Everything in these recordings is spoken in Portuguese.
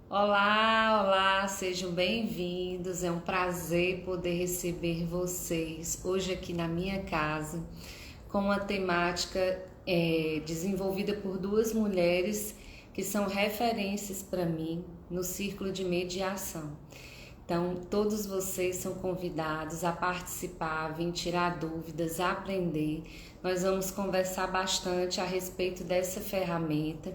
Olá, olá, sejam bem-vindos. É um prazer poder receber vocês hoje aqui na minha casa com uma temática desenvolvida por duas mulheres que são referências para mim no círculo de mediação. Então, todos vocês são convidados a participar, vir tirar dúvidas, aprender. Nós vamos conversar bastante a respeito dessa ferramenta.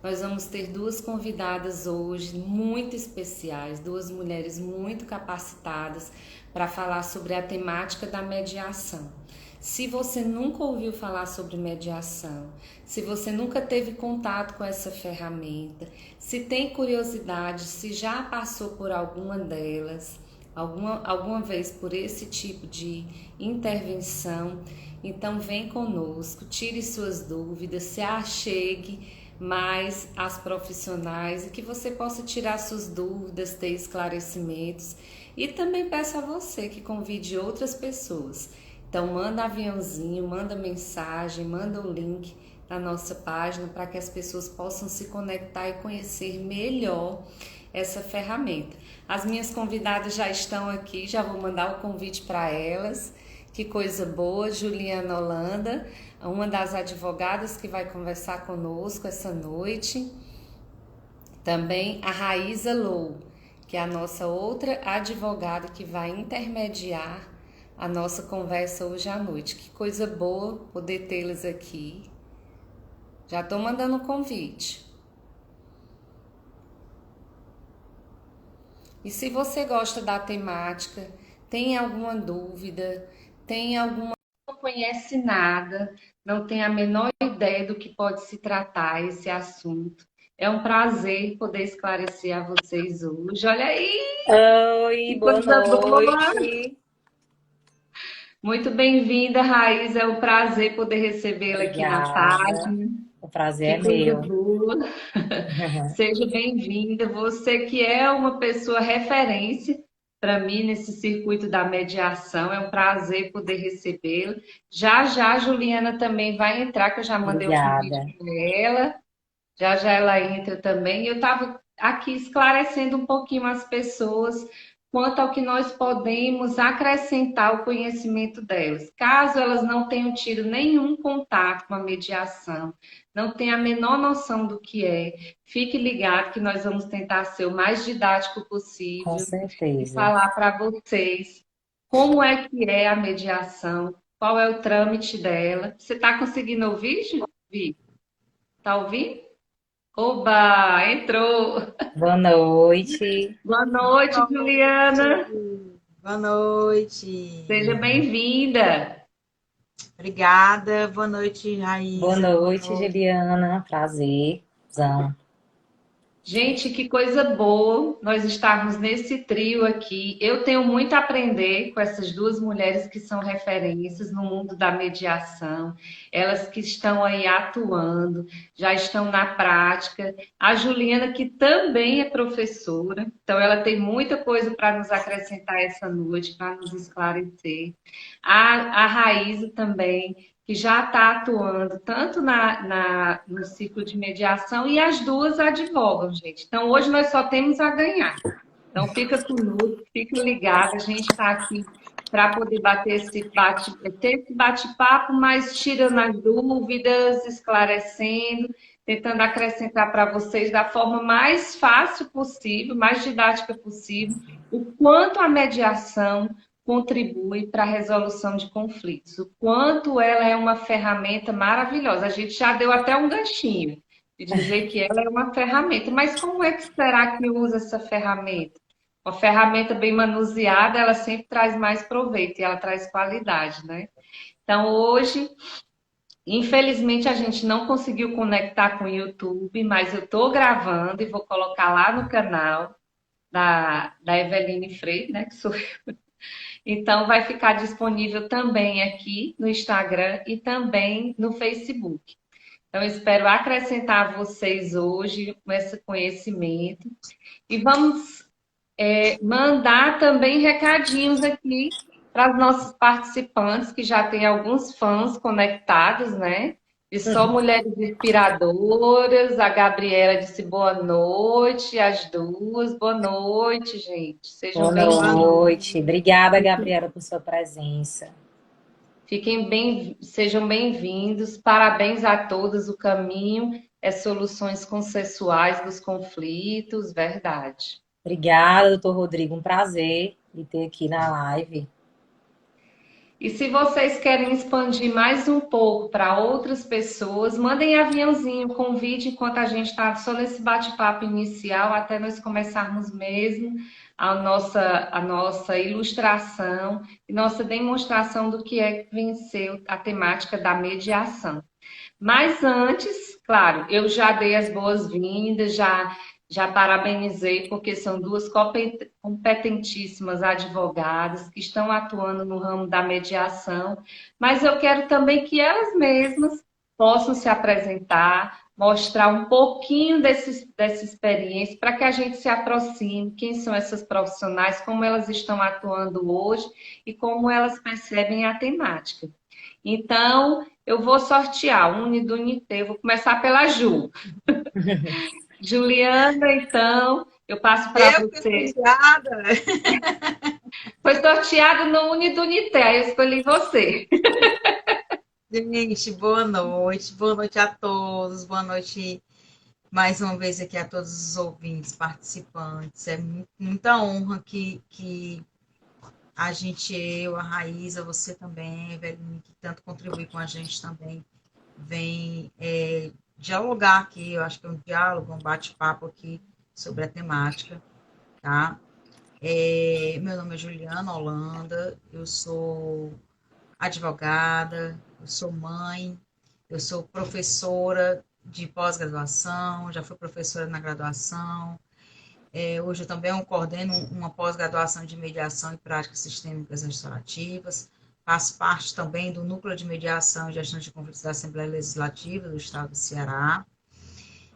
Nós vamos ter duas convidadas hoje muito especiais, duas mulheres muito capacitadas para falar sobre a temática da mediação. Se você nunca ouviu falar sobre mediação, se você nunca teve contato com essa ferramenta, se tem curiosidade, se já passou por alguma delas, alguma vez por esse tipo de intervenção, então vem conosco, tire suas dúvidas, se achegue mais às profissionais e que você possa tirar suas dúvidas, ter esclarecimentos. E também peço a você que convide outras pessoas. Então manda aviãozinho, manda mensagem, manda o link na nossa página para que as pessoas possam se conectar e conhecer melhor essa ferramenta. As minhas convidadas já estão aqui, já vou mandar o convite para elas. Que coisa boa, Juliana Holanda, uma das advogadas que vai conversar conosco essa noite. Também a Raíza Lou, que é a nossa outra advogada que vai intermediar a nossa conversa hoje à noite. Que coisa boa poder tê-las aqui. Já estou mandando o convite. E se você gosta da temática, tem alguma dúvida, não conhece nada, não tem a menor ideia do que pode se tratar esse assunto, é um prazer poder esclarecer a vocês hoje. Olha aí, Oi, que boa coisa boa! noite. Muito bem-vinda, Raiz. É um prazer poder recebê-la aqui na Obrigada. página. O prazer Que é coisa meu. boa! Seja bem-vinda. Você que é uma pessoa referência para mim nesse circuito da mediação, é um prazer poder recebê-la. Já já a Juliana também vai entrar, que eu já mandei o convite Obrigada. para ela. Já já ela entra também. Eu estava aqui esclarecendo um pouquinho as pessoas quanto ao que nós podemos acrescentar ao conhecimento delas. Caso elas não tenham tido nenhum contato com a mediação, não tenham a menor noção do que é, fique ligado que nós vamos tentar ser o mais didático Com possível e certeza. falar para vocês como é que é a mediação, qual é o trâmite dela. Você está conseguindo ouvir, Vi? Está ouvindo? Oba, entrou. Boa noite. Boa Boa noite, Juliana. noite. Boa noite. Seja bem-vinda. Obrigada. Boa noite, Boa Raíza. Boa noite, noite. Juliana. Prazerzão. Gente, que coisa boa nós estarmos nesse trio aqui. Eu tenho muito a aprender com essas duas mulheres que são referências no mundo da mediação. Elas que estão aí atuando, já estão na prática. A Juliana, que também é professora, então ela tem muita coisa para nos acrescentar essa noite, para nos esclarecer. A Raíza também, que já está atuando tanto no ciclo de mediação e as duas advogam, gente. Então, hoje nós só temos a ganhar. Então, fica conosco, fica ligado, a gente está aqui para poder ter esse bate-papo, mas tirando as dúvidas, esclarecendo, tentando acrescentar para vocês da forma mais fácil possível, mais didática possível, o quanto a mediação contribui para a resolução de conflitos, o quanto ela é uma ferramenta maravilhosa. A gente já deu até um ganchinho de dizer que ela é uma ferramenta, mas como é que será que usa essa ferramenta? Uma ferramenta bem manuseada, ela sempre traz mais proveito e ela traz qualidade, né? Então, hoje, infelizmente, a gente não conseguiu conectar com o YouTube, mas eu estou gravando e vou colocar lá no canal da Eveline Freire, né? Que sou então, vai ficar disponível também aqui no Instagram e também no Facebook. Então, espero acrescentar a vocês hoje com esse conhecimento. E vamos mandar também recadinhos aqui para os nossos participantes, que já tem alguns fãs conectados, né? E só mulheres inspiradoras. A Gabriela disse boa noite, as duas. Boa noite, gente. Sejam Boa Boa bem-vindos. noite. noite. Obrigada, Gabriela, por sua presença. Fiquem bem, sejam bem-vindos. Parabéns a todos. O caminho é soluções consensuais dos conflitos, verdade. Obrigada, doutor Rodrigo. Um prazer de ter aqui na live. E se vocês querem expandir mais um pouco para outras pessoas, mandem aviãozinho, convite enquanto a gente está só nesse bate-papo inicial, até nós começarmos mesmo a nossa ilustração e nossa demonstração do que é que venceu a temática da mediação. Mas antes, claro, eu já dei as boas-vindas, já parabenizei, porque são duas competentíssimas advogadas que estão atuando no ramo da mediação, mas eu quero também que elas mesmas possam se apresentar, mostrar um pouquinho dessa experiência, para que a gente se aproxime, quem são essas profissionais, como elas estão atuando hoje e como elas percebem a temática. Então, eu vou sortear Uni do Unité. Eu vou começar pela Ju. Juliana, então, eu passo para Eu que você. obrigada. Foi sorteado no Uni do Unité, eu escolhi você. Gente, boa noite a todos, boa noite mais uma vez aqui a todos os ouvintes, participantes. É muita honra que a gente, eu, a Raíza, você também, Eveline, que tanto contribui com a gente também, vem dialogar aqui. Eu acho que é um diálogo, um bate-papo aqui sobre a temática, tá? Meu nome é Juliana Holanda, eu sou advogada, eu sou mãe, eu sou professora de pós-graduação, já fui professora na graduação. Hoje eu também coordeno uma pós-graduação de mediação e práticas sistêmicas restaurativas. Faço parte também do Núcleo de Mediação e Gestão de Conflitos da Assembleia Legislativa do Estado do Ceará.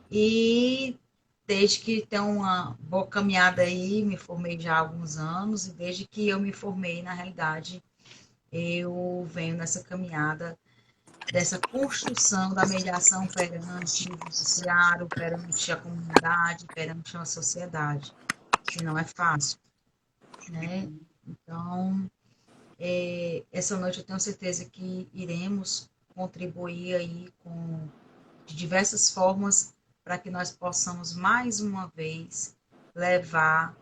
E desde que tenho uma boa caminhada aí, me formei já há alguns anos, e desde que eu me formei, na realidade, eu venho nessa caminhada dessa construção da mediação perante o judiciário, perante a comunidade, perante a sociedade, que não é fácil, né? Então, essa noite eu tenho certeza que iremos contribuir aí de diversas formas para que nós possamos, mais uma vez, levar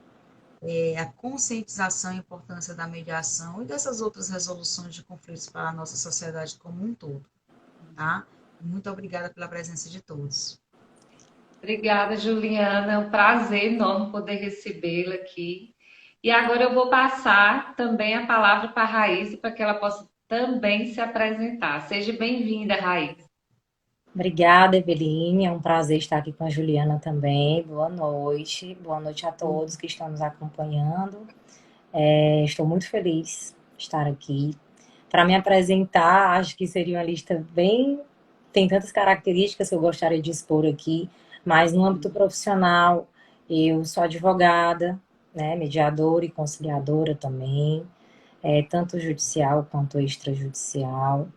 a conscientização e a importância da mediação e dessas outras resoluções de conflitos para a nossa sociedade como um todo, tá? Muito obrigada pela presença de todos. Obrigada, Juliana. É um prazer enorme poder recebê-la aqui. E agora eu vou passar também a palavra para a Raíssa, para que ela possa também se apresentar. Seja bem-vinda, Raíssa. Obrigada, Eveline. É um prazer estar aqui com a Juliana também. Boa noite. Boa noite a todos que estão nos acompanhando. Estou muito feliz de estar aqui. Para me apresentar, acho que seria uma lista bem. Tem tantas características que eu gostaria de expor aqui, mas no âmbito profissional, eu sou advogada, né, mediadora e conciliadora também, tanto judicial quanto extrajudicial.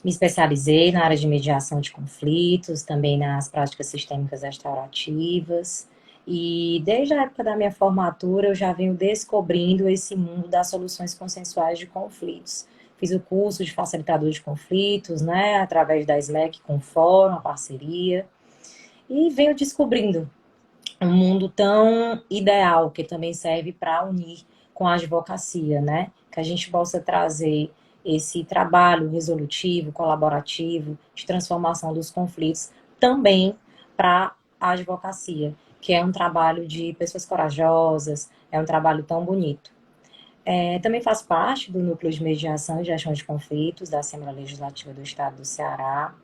Me especializei na área de mediação de conflitos, também nas práticas sistêmicas restaurativas. E desde a época da minha formatura, eu já venho descobrindo esse mundo das soluções consensuais de conflitos. Fiz o curso de facilitador de conflitos, né, através da SMEC com fórum, a parceria. E venho descobrindo um mundo tão ideal, que também serve para unir com a advocacia, né? Que a gente possa trazer esse trabalho resolutivo, colaborativo, de transformação dos conflitos também para a advocacia, que é um trabalho de pessoas corajosas, é um trabalho tão bonito. Também faço parte do Núcleo de Mediação e Gestão de Conflitos da Assembleia Legislativa do Estado do Ceará.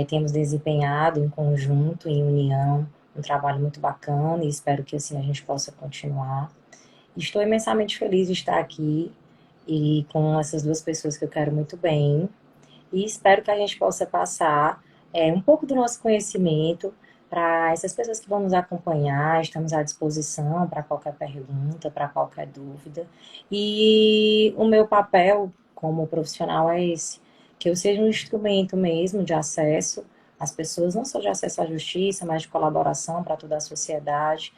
Temos desempenhado em conjunto, em união, um trabalho muito bacana e espero que assim a gente possa continuar. Estou imensamente feliz de estar aqui e com essas duas pessoas que eu quero muito bem e espero que a gente possa passar um pouco do nosso conhecimento para essas pessoas que vão nos acompanhar. Estamos à disposição para qualquer pergunta, para qualquer dúvida. E o meu papel como profissional é esse, que eu seja um instrumento mesmo de acesso às pessoas, não só de acesso à justiça, mas de colaboração para toda a sociedade,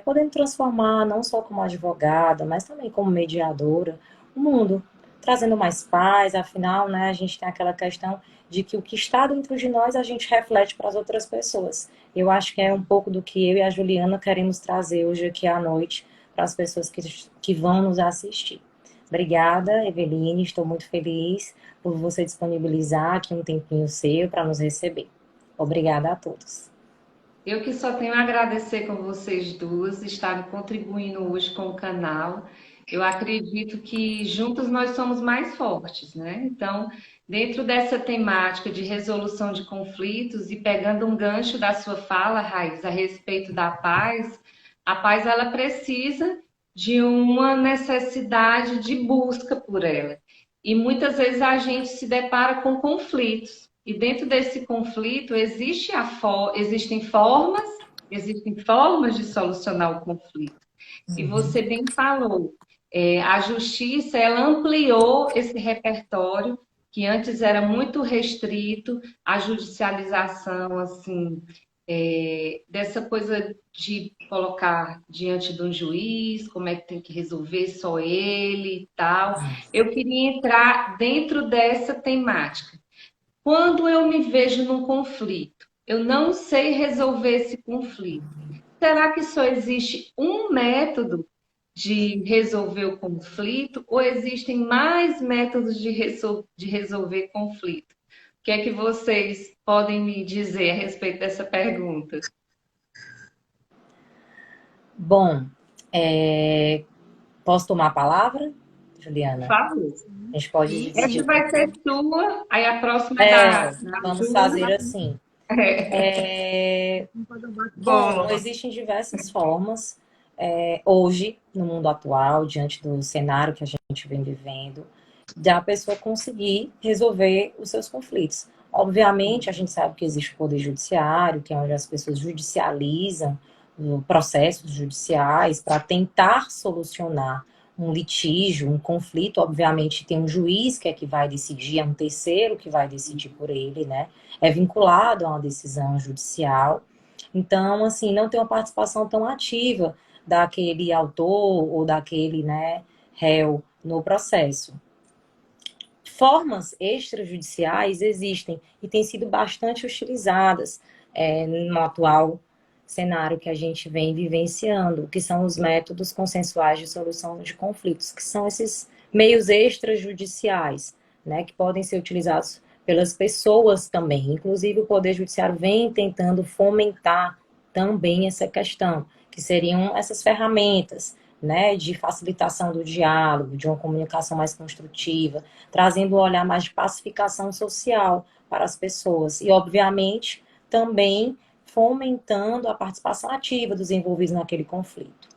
podendo transformar, não só como advogada, mas também como mediadora, o mundo, trazendo mais paz, afinal, né, a gente tem aquela questão de que o que está dentro de nós a gente reflete para as outras pessoas. Eu acho que é um pouco do que eu e a Juliana queremos trazer hoje aqui à noite para as pessoas que vão nos assistir. Obrigada, Eveline, estou muito feliz por você disponibilizar aqui um tempinho seu para nos receber. Obrigada a todos. Eu que só tenho a agradecer com vocês duas estarem contribuindo hoje com o canal. Eu acredito que juntos nós somos mais fortes, né? Então, dentro dessa temática de resolução de conflitos e pegando um gancho da sua fala, Raiz, a respeito da paz, a paz ela precisa de uma necessidade de busca por ela. E muitas vezes a gente se depara com conflitos. E dentro desse conflito existem formas de solucionar o conflito. E você bem falou, a justiça ela ampliou esse repertório que antes era muito restrito, a judicialização assim dessa coisa de colocar diante de um juiz, como é que tem que resolver só ele e tal. Eu queria entrar dentro dessa temática. Quando eu me vejo num conflito, eu não sei resolver esse conflito. Será que só existe um método de resolver o conflito ou existem mais métodos de resolver conflito? O que é que vocês podem me dizer a respeito dessa pergunta? Bom, posso tomar a palavra, Por Juliana? favor. A gente pode Essa dividir. vai ser sua, aí a próxima é da Vamos Ju. fazer assim. Bom, Bola. existem diversas formas, hoje, no mundo atual, diante do cenário que a gente vem vivendo, da pessoa conseguir resolver os seus conflitos. Obviamente, a gente sabe que existe o poder judiciário, que é onde as pessoas judicializam processos judiciais para tentar solucionar um litígio, um conflito. Obviamente, tem um juiz que vai decidir, é um terceiro que vai decidir por ele, né? É vinculado a uma decisão judicial. Então, assim, não tem uma participação tão ativa daquele autor ou daquele, né, réu no processo. Formas extrajudiciais existem e têm sido bastante utilizadas no atual cenário que a gente vem vivenciando, que são os métodos consensuais de solução de conflitos, que são esses meios extrajudiciais, né, que podem ser utilizados pelas pessoas também. Inclusive, o Poder Judiciário vem tentando fomentar também essa questão, que seriam essas ferramentas, né, de facilitação do diálogo, de uma comunicação mais construtiva, trazendo um olhar mais de pacificação social para as pessoas. E, obviamente, também fomentando a participação ativa dos envolvidos naquele conflito.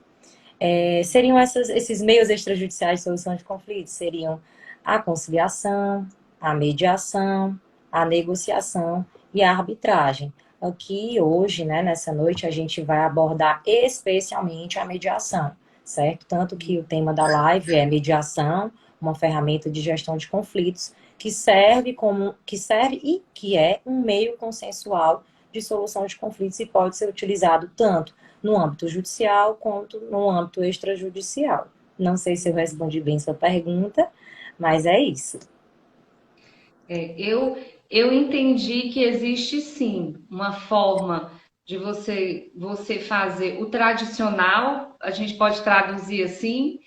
Seriam esses meios extrajudiciais de solução de conflitos? Seriam a conciliação, a mediação, a negociação e a arbitragem. Aqui, hoje, né, nessa noite, a gente vai abordar especialmente a mediação, certo? Tanto que o tema da live é mediação, uma ferramenta de gestão de conflitos, que serve e que é um meio consensual de solução de conflitos e pode ser utilizado tanto no âmbito judicial quanto no âmbito extrajudicial. Não sei se eu respondi bem sua pergunta, mas é isso. Eu entendi que existe sim uma forma de você fazer o tradicional, a gente pode traduzir assim,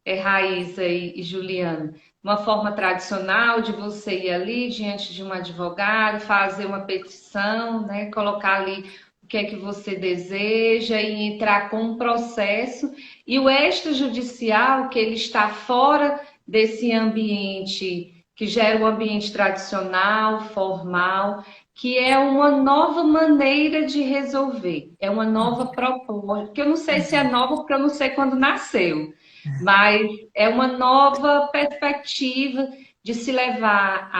Raíssa e Juliana, uma forma tradicional de você ir ali diante de um advogado, fazer uma petição, né, colocar ali o que é que você deseja e entrar com um processo, e o extrajudicial, que ele está fora desse ambiente que gera o ambiente tradicional, formal, que é uma nova maneira de resolver, é uma nova proposta, que eu não sei se é nova porque eu não sei quando nasceu, mas é uma nova perspectiva de se levar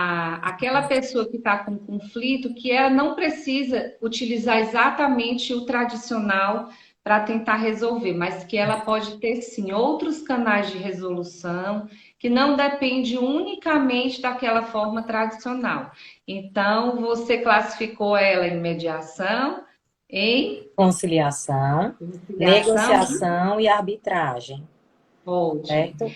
aquela pessoa que está com conflito, que ela não precisa utilizar exatamente o tradicional para tentar resolver, mas que ela pode ter sim outros canais de resolução que não depende unicamente daquela forma tradicional. Então, você classificou ela em mediação, em Conciliação, conciliação e negociação e arbitragem, ótimo. certo?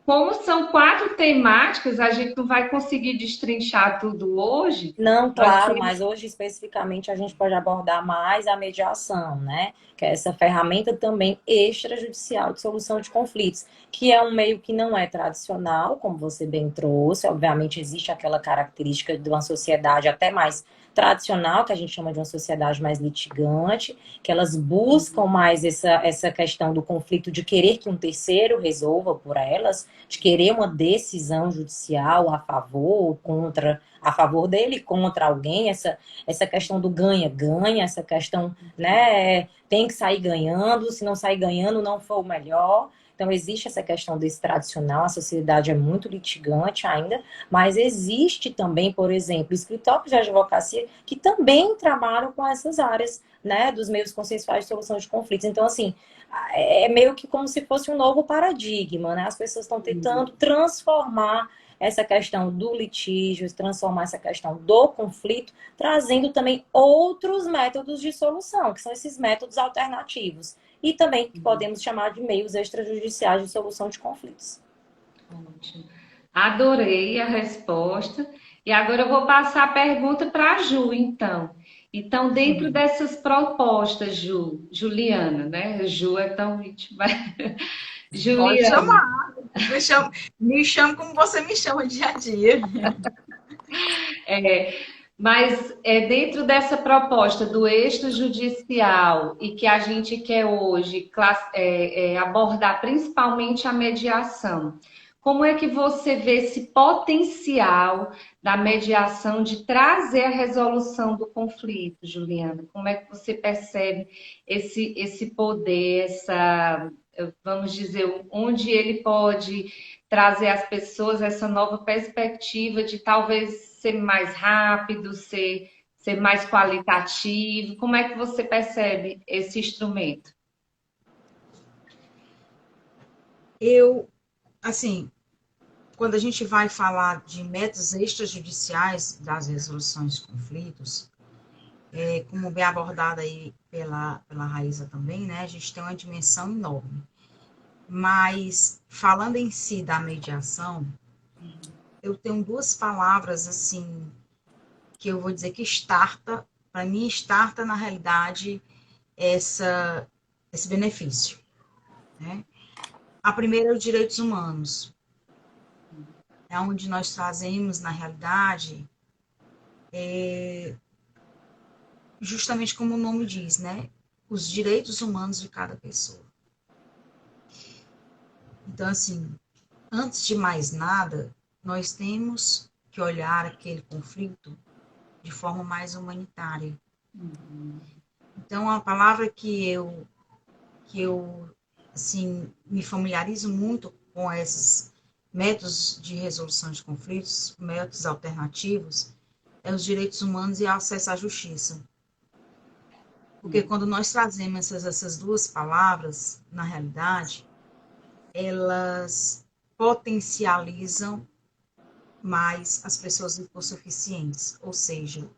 Como são 4 temáticas, a gente não vai conseguir destrinchar tudo hoje. Não, Nós claro, temos mas hoje especificamente a gente pode abordar mais a mediação, né? Que é essa ferramenta também extrajudicial de solução de conflitos, que é um meio que não é tradicional, como você bem trouxe. Obviamente existe aquela característica de uma sociedade até mais tradicional, que a gente chama de uma sociedade mais litigante, que elas buscam mais essa questão do conflito de querer que um terceiro resolva por elas, de querer uma decisão judicial a favor ou contra a favor dele contra alguém, essa questão do ganha-ganha, essa questão, né, tem que sair ganhando, se não sair ganhando não for o melhor. Então, existe essa questão desse tradicional, a sociedade é muito litigante ainda, mas existe também, por exemplo, escritórios de advocacia que também trabalham com essas áreas, né, dos meios consensuais de solução de conflitos. Então, assim, é meio que como se fosse um novo paradigma, né? As pessoas estão tentando transformar essa questão do litígio, transformar essa questão do conflito, trazendo também outros métodos de solução, que são esses métodos alternativos. E também que podemos chamar de meios extrajudiciais de solução de conflitos. ótimo. Adorei a resposta. E agora eu vou passar a pergunta para a Ju, então. Então, dentro dessas propostas, Juliana, né? Ju é tão íntima. Pode Juliana, chamar. Me chama como você me chama dia a dia. é, mas dentro dessa proposta do extrajudicial e que a gente quer hoje abordar principalmente a mediação, como é que você vê esse potencial da mediação de trazer a resolução do conflito, Juliana? Como é que você percebe esse poder, vamos dizer, onde ele pode trazer às pessoas essa nova perspectiva de talvez ser mais rápido, ser mais qualitativo? Como é que você percebe esse instrumento? Assim, quando a gente vai falar de métodos extrajudiciais das resoluções de conflitos, como bem abordada aí pela Raíza também, né? A gente tem uma dimensão enorme. Mas, falando em si da mediação, eu tenho 2 palavras, assim, que eu vou dizer que para mim, starta, na realidade, esse benefício, né? A primeira é os direitos humanos. É onde nós trazemos, na realidade, justamente como o nome diz, né? Os direitos humanos de cada pessoa. Então, assim, antes de mais nada, nós temos que olhar aquele conflito de forma mais humanitária. Então, a palavra que eu assim, me familiarizo muito com esses métodos de resolução de conflitos, métodos alternativos, é os direitos humanos e acesso à justiça. Porque quando nós trazemos essas 2 palavras, na realidade, elas potencializam mais as pessoas hipossuficientes, ou seja,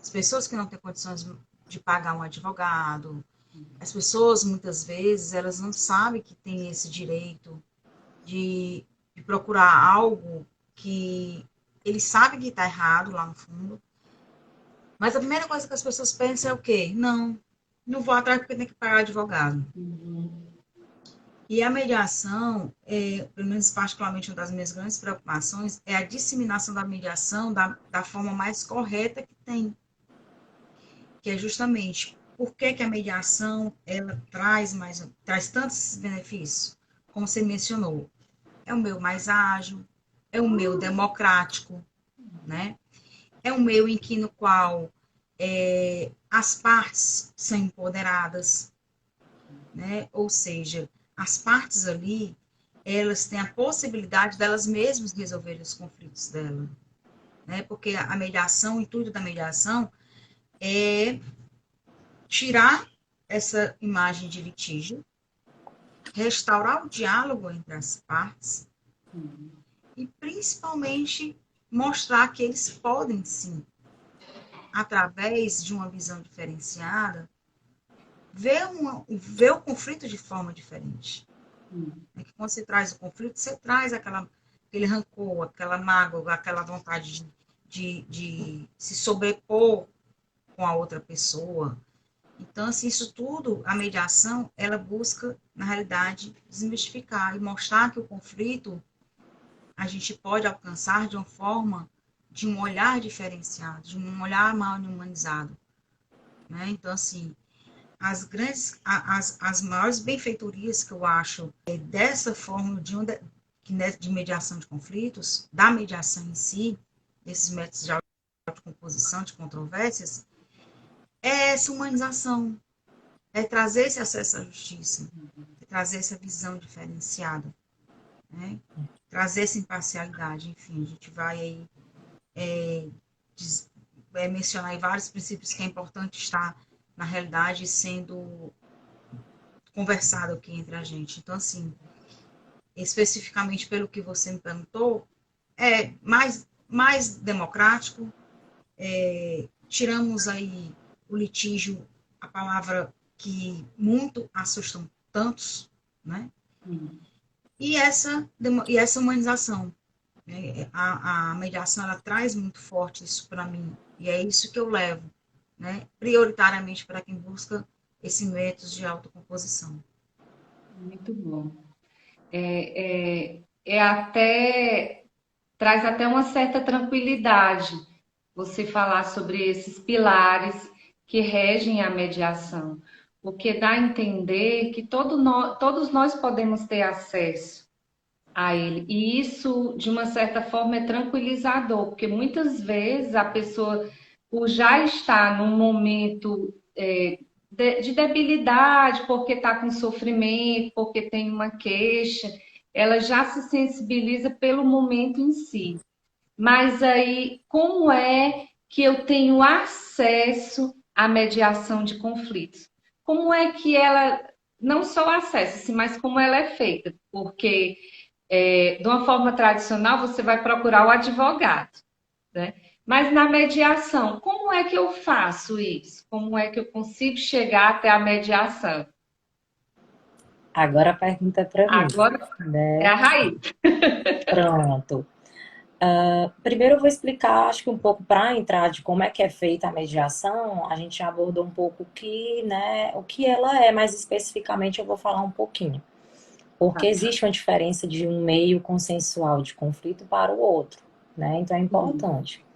as pessoas que não têm condições de pagar um advogado, as pessoas, muitas vezes, elas não sabem que tem esse direito de procurar algo que eles sabem que está errado lá no fundo, mas a primeira coisa que as pessoas pensam é o quê? Não vou atrás porque tem que pagar advogado. E a mediação, pelo menos particularmente uma das minhas grandes preocupações, é a disseminação da mediação da forma mais correta que tem. Que é justamente por que a mediação ela traz tantos benefícios, como você mencionou. É um meio mais ágil, é um meio democrático, né? É um meio no qual as partes são empoderadas, né? Ou seja, as partes ali, elas têm a possibilidade delas mesmas resolverem os conflitos dela, né? Porque a mediação, o intuito da mediação é tirar essa imagem de litígio, restaurar o diálogo entre as partes e, principalmente, mostrar que eles podem, sim, através de uma visão diferenciada, ver o conflito de forma diferente. É que quando você traz o conflito, você traz aquele rancor, aquela mágoa, aquela vontade de se sobrepor com a outra pessoa. Então, assim, isso tudo, a mediação, ela busca, na realidade, desmistificar e mostrar que o conflito a gente pode alcançar de uma forma, de um olhar diferenciado, de um olhar mal humanizado. Né? Então, assim, as maiores benfeitorias que eu acho dessa forma de mediação de conflitos, da mediação em si, desses métodos de autocomposição, de controvérsias, é essa humanização, é trazer esse acesso à justiça, é trazer essa visão diferenciada, né? Trazer essa imparcialidade, enfim, a gente vai aí mencionar aí vários princípios que é importante estar, na realidade, sendo conversado aqui entre a gente. Então, assim, especificamente pelo que você me perguntou, é mais democrático, tiramos aí o litígio, a palavra que muito assustam tantos, né? E essa humanização. Né? A mediação, ela traz muito forte isso para mim, e é isso que eu levo, né? Prioritariamente para quem busca esse método de autocomposição. Muito bom. Até traz até uma certa tranquilidade você falar sobre esses pilares que regem a mediação, porque dá a entender que todos nós podemos ter acesso a ele. E isso, de uma certa forma, é tranquilizador, porque muitas vezes a pessoa, por já estar num momento de debilidade, porque está com sofrimento, porque tem uma queixa, ela já se sensibiliza pelo momento em si. Mas aí, como é que eu tenho acesso à mediação de conflitos? Como é que ela, não só acessa, mas como ela é feita? Porque, de uma forma tradicional, você vai procurar o advogado, né? Mas na mediação, como é que eu faço isso? Como é que eu consigo chegar até a mediação? Agora a pergunta é para mim, Agora é né? a raiz. Pronto. Primeiro eu vou explicar, acho que um pouco para entrar de como é que é feita a mediação, a gente já abordou um pouco o que, né, o que ela é, mais especificamente eu vou falar um pouquinho. Porque existe uma diferença de um meio consensual de conflito para o outro, né? Então é importante.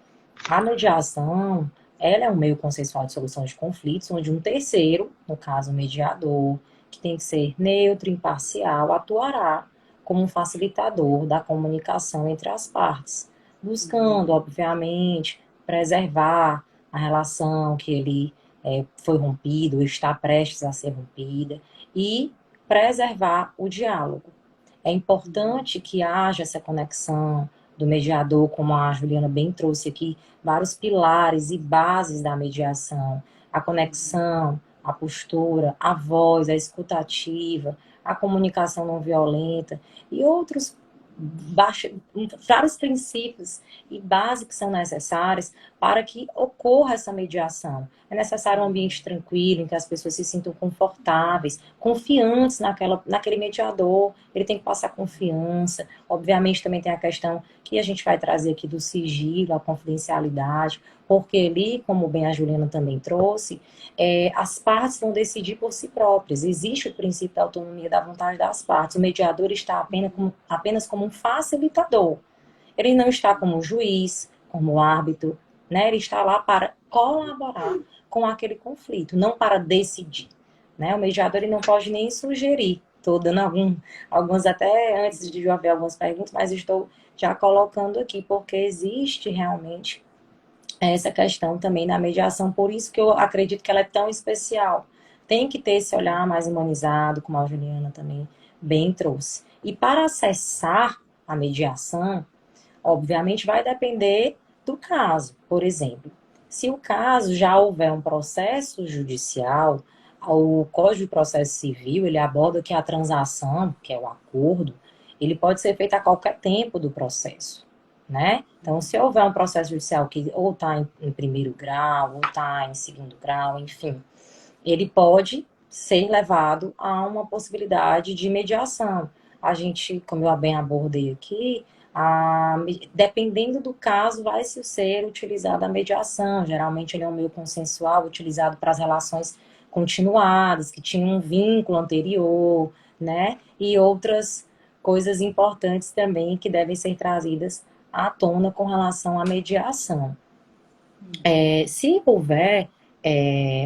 A mediação, ela é um meio consensual de solução de conflitos, onde um terceiro, no caso o mediador, que tem que ser neutro, imparcial, atuará como um facilitador da comunicação entre as partes, buscando, obviamente, preservar a relação que ele foi rompido, ou está prestes a ser rompida, e preservar o diálogo. É importante que haja essa conexão do mediador, como a Juliana bem trouxe aqui, vários pilares e bases da mediação. A conexão, a postura, a voz, a escutativa, a comunicação não violenta e outros vários princípios e bases que são necessários para que ocorra essa mediação. É necessário um ambiente tranquilo, em que as pessoas se sintam confortáveis, confiantes naquele mediador. Ele tem que passar confiança. Obviamente também tem a questão que a gente vai trazer aqui do sigilo, a confidencialidade, porque ali, como bem a Juliana também trouxe, as partes vão decidir por si próprias. Existe o princípio da autonomia da vontade das partes. O mediador está apenas como um facilitador. Ele não está como juiz, como árbitro, né? Ele está lá para colaborar com aquele conflito, não para decidir. Né? O mediador ele não pode nem sugerir. Estou dando algumas até antes de eu ver algumas perguntas, mas estou já colocando aqui, porque existe realmente essa questão também na mediação, por isso que eu acredito que ela é tão especial. Tem que ter esse olhar mais humanizado, como a Juliana também bem trouxe. E para acessar a mediação, obviamente vai depender do caso. Por exemplo, se o caso já houver um processo judicial, O Código de Processo Civil, ele aborda que a transação, que é o acordo, ele pode ser feito a qualquer tempo do processo, né? Então, se houver um processo judicial que ou está em primeiro grau, ou está em segundo grau, enfim, ele pode ser levado a uma possibilidade de mediação. A gente, como eu bem abordei aqui, dependendo do caso, vai ser utilizada a mediação. Geralmente ele é um meio consensual, utilizado para as relações continuadas, que tinham um vínculo anterior, né? E outras coisas importantes também que devem ser trazidas à tona com relação à mediação. Se houver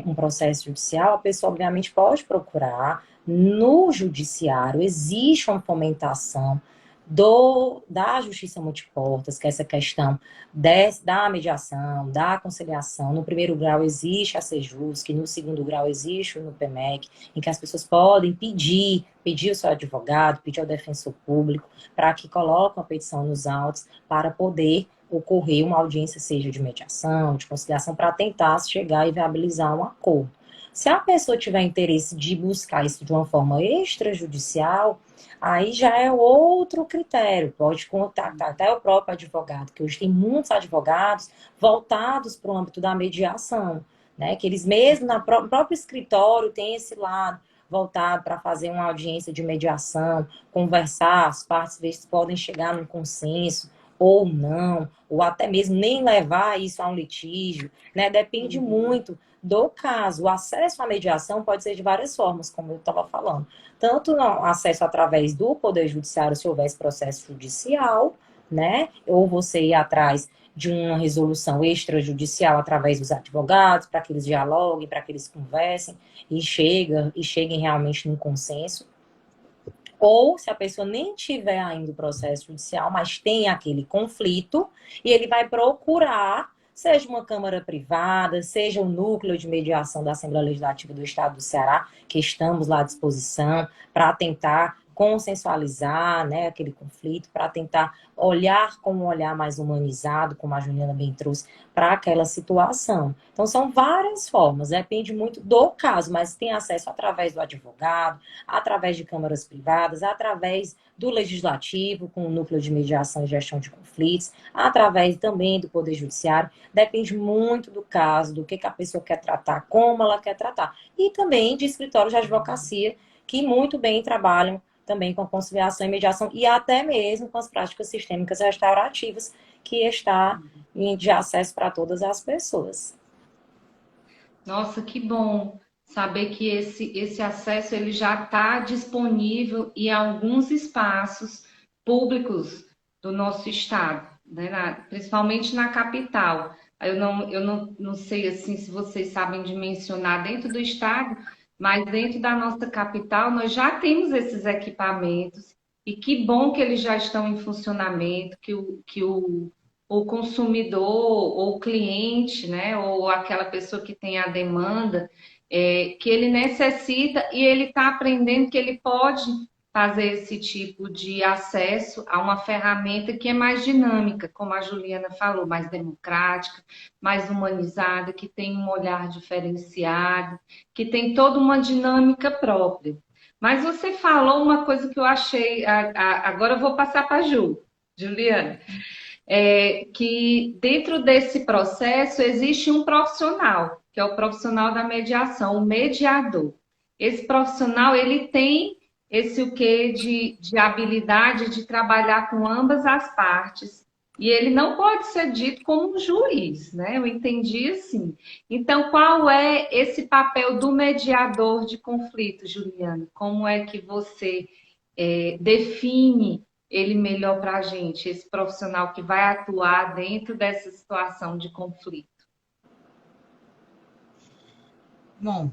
um processo judicial, a pessoa obviamente pode procurar no judiciário, existe uma fomentação da justiça multiportas, que é essa questão da mediação, da conciliação. No primeiro grau existe a Sejusc, no segundo grau existe o NUPEMEC, em que as pessoas podem pedir o seu advogado, pedir ao defensor público, para que coloque uma petição nos autos, para poder ocorrer uma audiência, seja de mediação, de conciliação, para tentar chegar e viabilizar um acordo. Se a pessoa tiver interesse de buscar isso de uma forma extrajudicial, aí já é outro critério. Pode contactar até o próprio advogado, que hoje tem muitos advogados voltados para o âmbito da mediação, né? Que eles mesmos, no próprio escritório, têm esse lado voltado para fazer uma audiência de mediação, conversar, as partes ver se podem chegar num consenso, ou não, ou até mesmo nem levar isso a um litígio, né? Depende muito do caso. O acesso à mediação pode ser de várias formas, como eu estava falando. Tanto no acesso através do Poder Judiciário, se houvesse processo judicial, né? Ou você ir atrás de uma resolução extrajudicial através dos advogados, para que eles dialoguem, para que eles conversem e cheguem realmente num consenso. Ou se a pessoa nem tiver ainda o processo judicial, mas tem aquele conflito, e ele vai procurar, seja uma Câmara privada, seja o núcleo de mediação da Assembleia Legislativa do Estado do Ceará, que estamos lá à disposição, para tentar consensualizar, né, aquele conflito, para tentar olhar com um olhar mais humanizado, como a Juliana bem trouxe, para aquela situação. Então, são várias formas, depende muito do caso, mas tem acesso através do advogado, através de câmaras privadas, através do legislativo, com o núcleo de mediação e gestão de conflitos, através também do Poder Judiciário. Depende muito do caso, do que a pessoa quer tratar, como ela quer tratar. E também de escritórios de advocacia, que muito bem trabalham também com conciliação e mediação, e até mesmo com as práticas sistêmicas restaurativas, que está de acesso para todas as pessoas. Nossa, que bom saber que esse acesso ele já está disponível em alguns espaços públicos do nosso estado, né? Principalmente na capital. Eu não sei assim, se vocês sabem dimensionar dentro do estado, mas dentro da nossa capital nós já temos esses equipamentos e que bom que eles já estão em funcionamento, que o consumidor ou o cliente, né, ou aquela pessoa que tem a demanda, que ele necessita e ele está aprendendo que ele pode fazer esse tipo de acesso a uma ferramenta que é mais dinâmica, como a Juliana falou, mais democrática, mais humanizada, que tem um olhar diferenciado, que tem toda uma dinâmica própria. Mas você falou uma coisa que eu achei, agora eu vou passar para a Juliana, que dentro desse processo existe um profissional, que é o profissional da mediação, o mediador. Esse profissional, ele tem esse o quê de habilidade de trabalhar com ambas as partes, e ele não pode ser dito como um juiz, né? Eu entendi assim. Então, qual é esse papel do mediador de conflito, Juliana? Como é que você define ele melhor para a gente, esse profissional que vai atuar dentro dessa situação de conflito? Bom,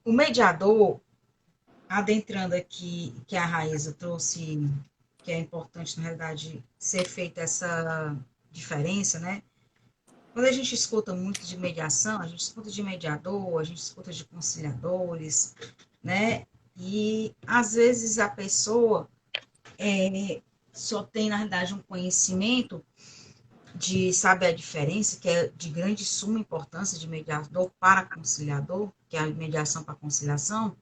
o mediador, adentrando aqui, que a Raíza trouxe, que é importante, na realidade, ser feita essa diferença, né? Quando a gente escuta muito de mediação, a gente escuta de mediador, a gente escuta de conciliadores, né? E, às vezes, a pessoa só tem, na realidade, um conhecimento de saber a diferença, que é de grande suma importância de mediador para conciliador, que é a mediação para conciliação,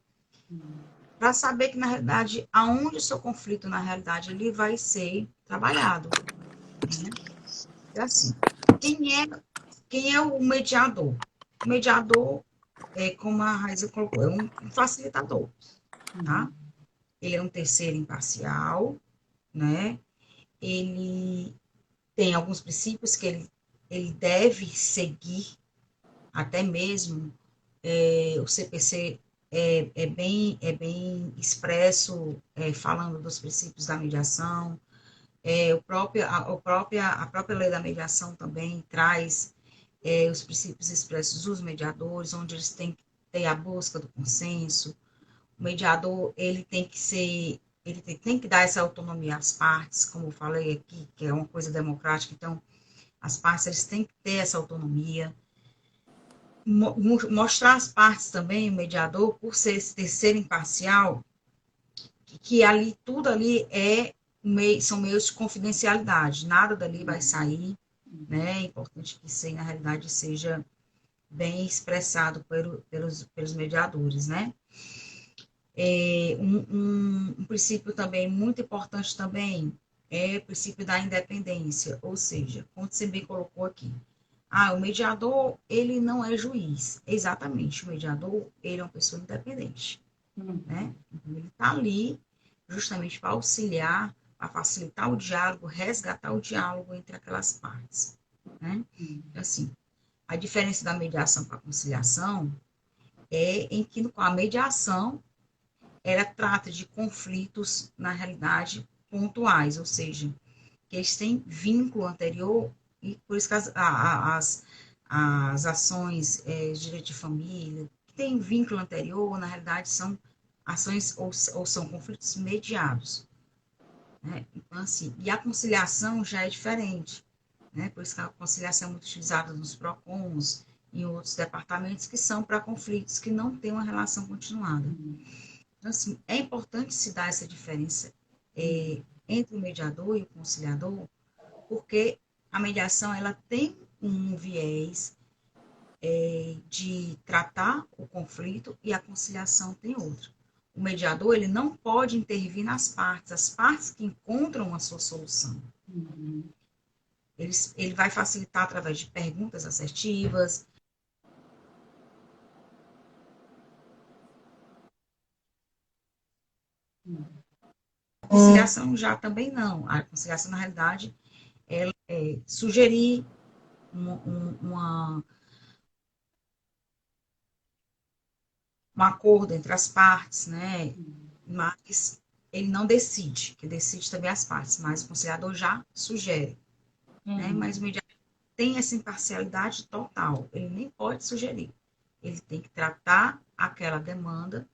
para saber que, na realidade, aonde o seu conflito, na realidade, ele vai ser trabalhado, né? É assim, quem é, quem é o mediador? O mediador, como a Raíssa colocou, é um facilitador, tá? Ele é um terceiro imparcial, né? Ele tem alguns princípios que ele deve seguir, até mesmo o CPC é bem expresso, falando dos princípios da mediação. A própria lei da mediação também traz os princípios expressos dos mediadores, onde eles têm que ter a busca do consenso. O mediador, ele tem que ser, ele tem que dar essa autonomia às partes, como eu falei aqui, que é uma coisa democrática. Então, as partes, eles têm que ter essa autonomia. Mostrar às partes também, o mediador, por ser esse terceiro imparcial, que ali, tudo ali são meios de confidencialidade, nada dali vai sair, né? É importante que isso aí, na realidade, seja bem expressado pelos mediadores, né? Um princípio também muito importante também é o princípio da independência, ou seja, como você bem colocou aqui, o mediador, ele não é juiz. Exatamente, o mediador, ele é uma pessoa independente, né? Então, ele está ali justamente para auxiliar, para facilitar o diálogo, resgatar o diálogo entre aquelas partes, né? Então, assim, a diferença da mediação para a conciliação é em que a mediação, ela trata de conflitos, na realidade, pontuais, ou seja, que eles têm vínculo anterior, e por isso que as ações de direito de família, que têm vínculo anterior, na realidade, são ações ou são conflitos mediados, né? Então, assim, e a conciliação já é diferente, né? Por isso que a conciliação é muito utilizada nos PROCONs, em outros departamentos, que são para conflitos que não têm uma relação continuada. Então, assim, é importante se dar essa diferença entre o mediador e o conciliador, porque a mediação, ela tem um viés de tratar o conflito e a conciliação tem outro. O mediador, ele não pode intervir nas partes, as partes que encontram a sua solução. Ele vai facilitar através de perguntas assertivas. A conciliação já também não. A conciliação, na realidade, ela é sugerir um acordo entre as partes, né? Mas ele não decide, que decide também as partes, mas o conciliador já sugere, né? Mas o mediador tem essa imparcialidade total, ele nem pode sugerir, ele tem que tratar aquela demanda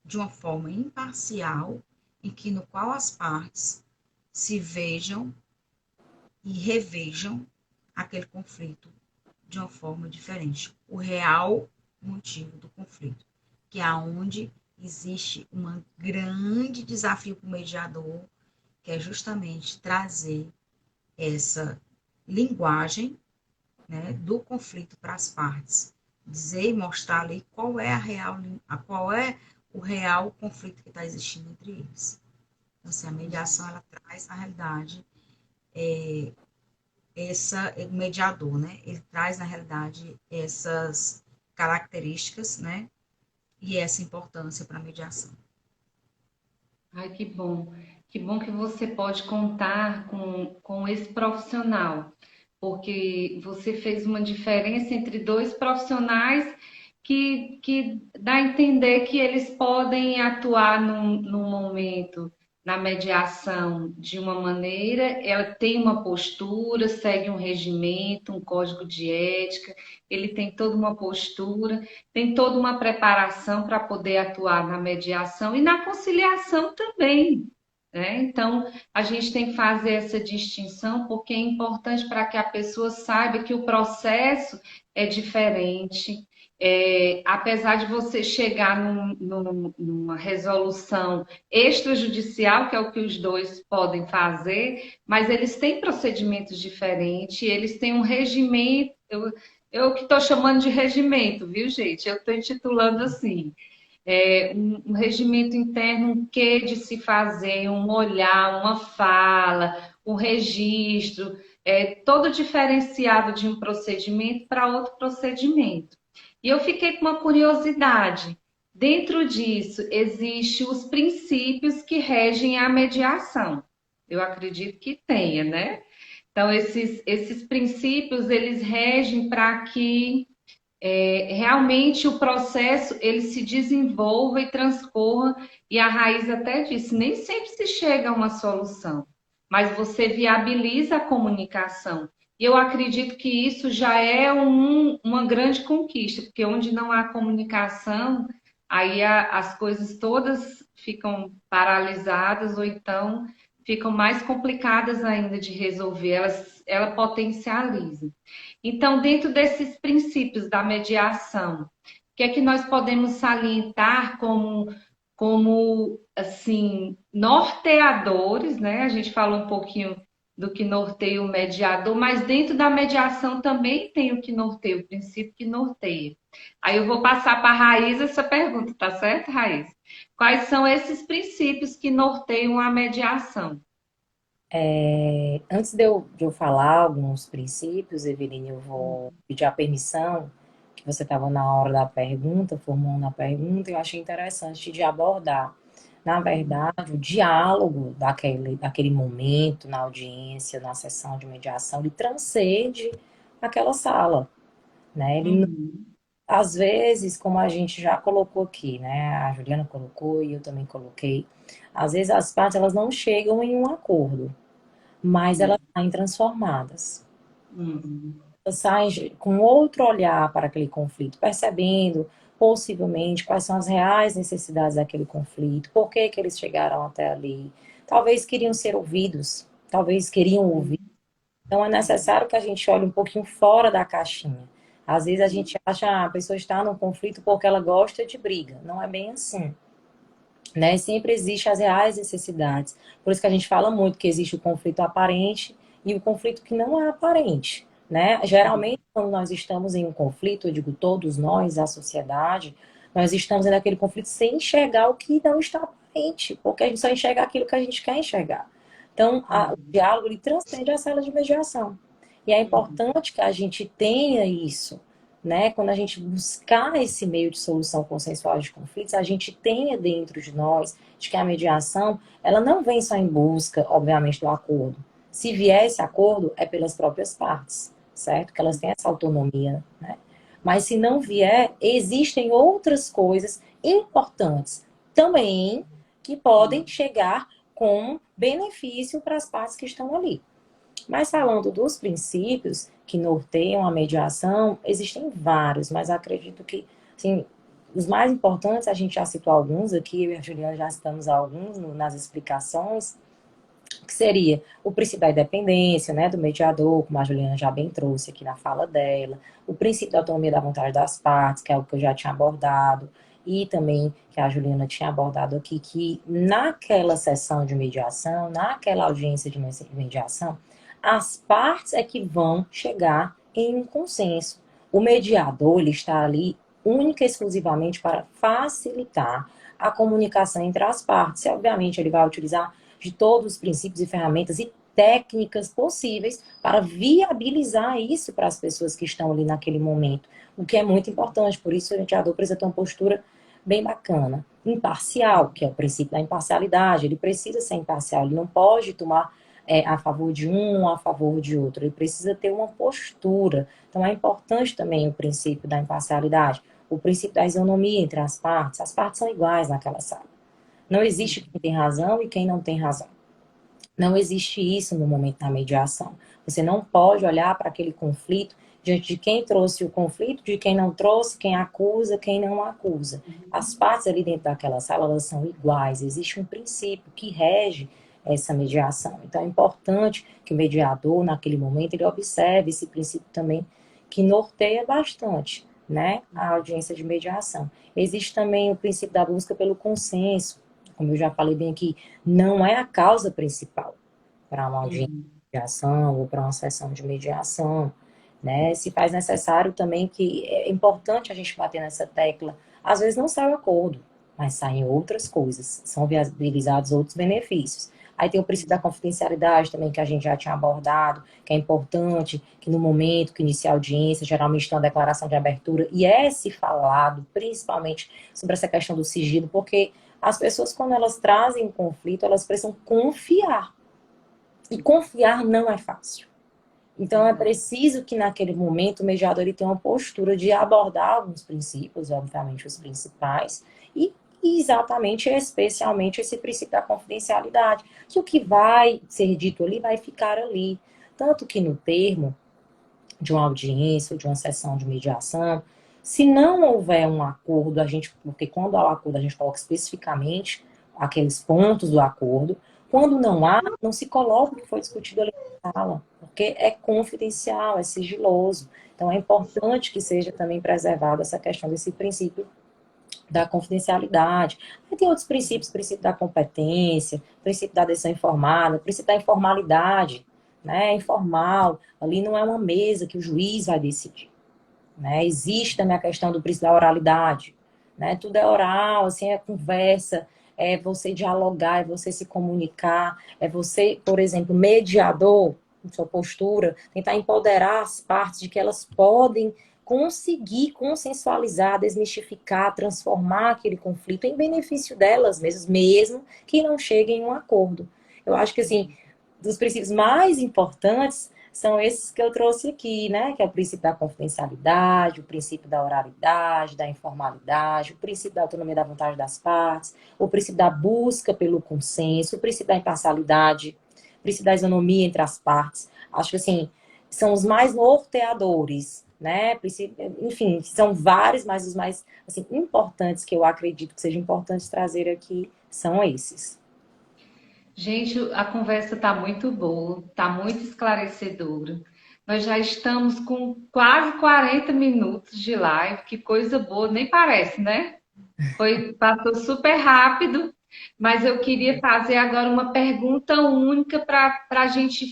de uma forma imparcial, no qual as partes se vejam e revejam aquele conflito de uma forma diferente, o real motivo do conflito, que é onde existe um grande desafio para o mediador, que é justamente trazer essa linguagem, né, do conflito para as partes, dizer e mostrar ali qual é o real conflito que está existindo entre eles. Então, assim, a mediação, ela traz, na realidade, o mediador, né? Ele traz, na realidade, essas características, né? E essa importância para a mediação. Ai, que bom. Que bom que você pode contar com esse profissional, porque você fez uma diferença entre dois profissionais que dá a entender que eles podem atuar num momento na mediação de uma maneira, ela tem uma postura, segue um regimento, um código de ética, ele tem toda uma postura, tem toda uma preparação para poder atuar na mediação e na conciliação também, né? Então, a gente tem que fazer essa distinção porque é importante para que a pessoa saiba que o processo é diferente, apesar de você chegar numa resolução extrajudicial, que é o que os dois podem fazer, mas eles têm procedimentos diferentes, eles têm um regimento, eu que estou chamando de regimento, viu, gente? Eu estou intitulando assim, um regimento interno, um que de se fazer, um olhar, uma fala, um registro, todo diferenciado de um procedimento para outro procedimento. E eu fiquei com uma curiosidade. Dentro disso, existem os princípios que regem a mediação. Eu acredito que tenha, né? Então, esses princípios, eles regem para que realmente o processo ele se desenvolva e transcorra, e a Raiz até disse, nem sempre se chega a uma solução, mas você viabiliza a comunicação. E eu acredito que isso já é uma grande conquista, porque onde não há comunicação, aí as coisas todas ficam paralisadas ou então ficam mais complicadas ainda de resolver, ela potencializa. Então, dentro desses princípios da mediação, o que é que nós podemos salientar como assim, norteadores, né? A gente falou um pouquinho do que norteia o mediador, mas dentro da mediação também tem o que norteia, o princípio que norteia. Aí eu vou passar para a Raiz essa pergunta, tá certo, Raiz? Quais são esses princípios que norteiam a mediação? Antes de eu falar alguns princípios, Eveline, eu vou pedir a permissão, que você estava na hora da pergunta, formando a pergunta, e eu achei interessante de abordar. Na verdade, o diálogo daquele momento, na audiência, na sessão de mediação, ele transcende aquela sala, né? Uhum. Às vezes, como a gente já colocou aqui, né? A Juliana colocou e eu também coloquei, às vezes as partes elas não chegam em um acordo, mas elas saem transformadas. Uhum. Elas saem com outro olhar para aquele conflito, percebendo possivelmente quais são as reais necessidades daquele conflito, por que que eles chegaram até ali. Talvez queriam ser ouvidos, talvez queriam ouvir. Então é necessário que a gente olhe um pouquinho fora da caixinha. Às vezes a gente acha que a pessoa está num conflito porque ela gosta de briga. Não é bem assim, né? Sempre existem as reais necessidades. Por isso que a gente fala muito que existe o conflito aparente e o conflito que não é aparente, né? Geralmente, quando nós estamos em um conflito, eu digo todos nós, a sociedade, nós estamos naquele conflito sem enxergar o que não está aparente, porque a gente só enxerga aquilo que a gente quer enxergar. Então, o diálogo ele transcende a sala de mediação. E é importante que a gente tenha isso, né? Quando a gente buscar esse meio de solução consensual de conflitos, a gente tenha dentro de nós de que a mediação, ela não vem só em busca, obviamente, do acordo. Se vier esse acordo, é pelas próprias partes, certo? Que elas têm essa autonomia, né? Mas se não vier, existem outras coisas importantes também que podem chegar com benefício para as partes que estão ali. Mas falando dos princípios que norteiam a mediação, existem vários, mas acredito que, assim, os mais importantes, a gente já citou alguns aqui, eu e a Juliana já citamos alguns nas explicações, que seria o princípio da independência, né, do mediador, como a Juliana já bem trouxe aqui na fala dela, o princípio da autonomia da vontade das partes, que é o que eu já tinha abordado, e também que a Juliana tinha abordado aqui, que naquela sessão de mediação, naquela audiência de mediação, as partes é que vão chegar em um consenso. O mediador, ele está ali única e exclusivamente para facilitar a comunicação entre as partes. E, obviamente, ele vai utilizar de todos os princípios e ferramentas e técnicas possíveis para viabilizar isso para as pessoas que estão ali naquele momento, o que é muito importante. Por isso, o mediador precisa ter uma postura bem bacana, imparcial, que é o princípio da imparcialidade. Ele precisa ser imparcial, ele não pode tomar a favor de um ou a favor de outro. Ele precisa ter uma postura. Então, é importante também o princípio da imparcialidade, o princípio da isonomia entre as partes. As partes são iguais naquela sala. Não existe quem tem razão e quem não tem razão. Não existe isso no momento da mediação. Você não pode olhar para aquele conflito diante de quem trouxe o conflito, de quem não trouxe, quem acusa, quem não acusa. As partes ali dentro daquela sala, elas são iguais. Existe um princípio que rege essa mediação. Então, é importante que o mediador, naquele momento, ele observe esse princípio também, que norteia bastante, né, a audiência de mediação. Existe também o princípio da busca pelo consenso, como eu já falei bem aqui, não é a causa principal para uma audiência Uhum. de mediação ou para uma sessão de mediação, né? Se faz necessário também que é importante a gente bater nessa tecla. Às vezes não sai o acordo, mas saem outras coisas, são viabilizados outros benefícios. Aí tem o princípio da confidencialidade também, que a gente já tinha abordado, que é importante que no momento que inicia a audiência, geralmente tem uma declaração de abertura, e é se falado, principalmente, sobre essa questão do sigilo, porque as pessoas, quando elas trazem um conflito, elas precisam confiar. E confiar não é fácil. Então, é preciso que, naquele momento, o mediador ele tenha uma postura de abordar alguns princípios, obviamente os principais, e exatamente, especialmente, esse princípio da confidencialidade. Que o que vai ser dito ali vai ficar ali. Tanto que, no termo de uma audiência ou de uma sessão de mediação, se não houver um acordo, porque quando há o acordo, a gente coloca especificamente aqueles pontos do acordo. Quando não há, não se coloca o que foi discutido ali na sala, porque é confidencial, é sigiloso. Então, é importante que seja também preservada essa questão desse princípio da confidencialidade. Aí tem outros princípios, princípio da competência, princípio da decisão informada, princípio da informalidade, né? Informal, ali não é uma mesa que o juiz vai decidir, né? Existe também a questão do princípio da oralidade, né? Tudo é oral, assim, é conversa, é você dialogar, é você se comunicar, é você, por exemplo, mediador, em sua postura, tentar empoderar as partes de que elas podem conseguir consensualizar, desmistificar, transformar aquele conflito em benefício delas mesmas, mesmo que não cheguem a um acordo. Eu acho que, assim, dos princípios mais importantes são esses que eu trouxe aqui, né? Que é o princípio da confidencialidade, o princípio da oralidade, da informalidade, o princípio da autonomia da vontade das partes, o princípio da busca pelo consenso, o princípio da imparcialidade, o princípio da isonomia entre as partes. Acho que, assim, são os mais norteadores, né? Enfim, são vários, mas os mais, assim, importantes que eu acredito que sejam importantes trazer aqui são esses. Gente, a conversa está muito boa, está muito esclarecedora. Nós já estamos com quase 40 minutos de live, que coisa boa, nem parece, né? Passou super rápido, mas eu queria fazer agora uma pergunta única para a gente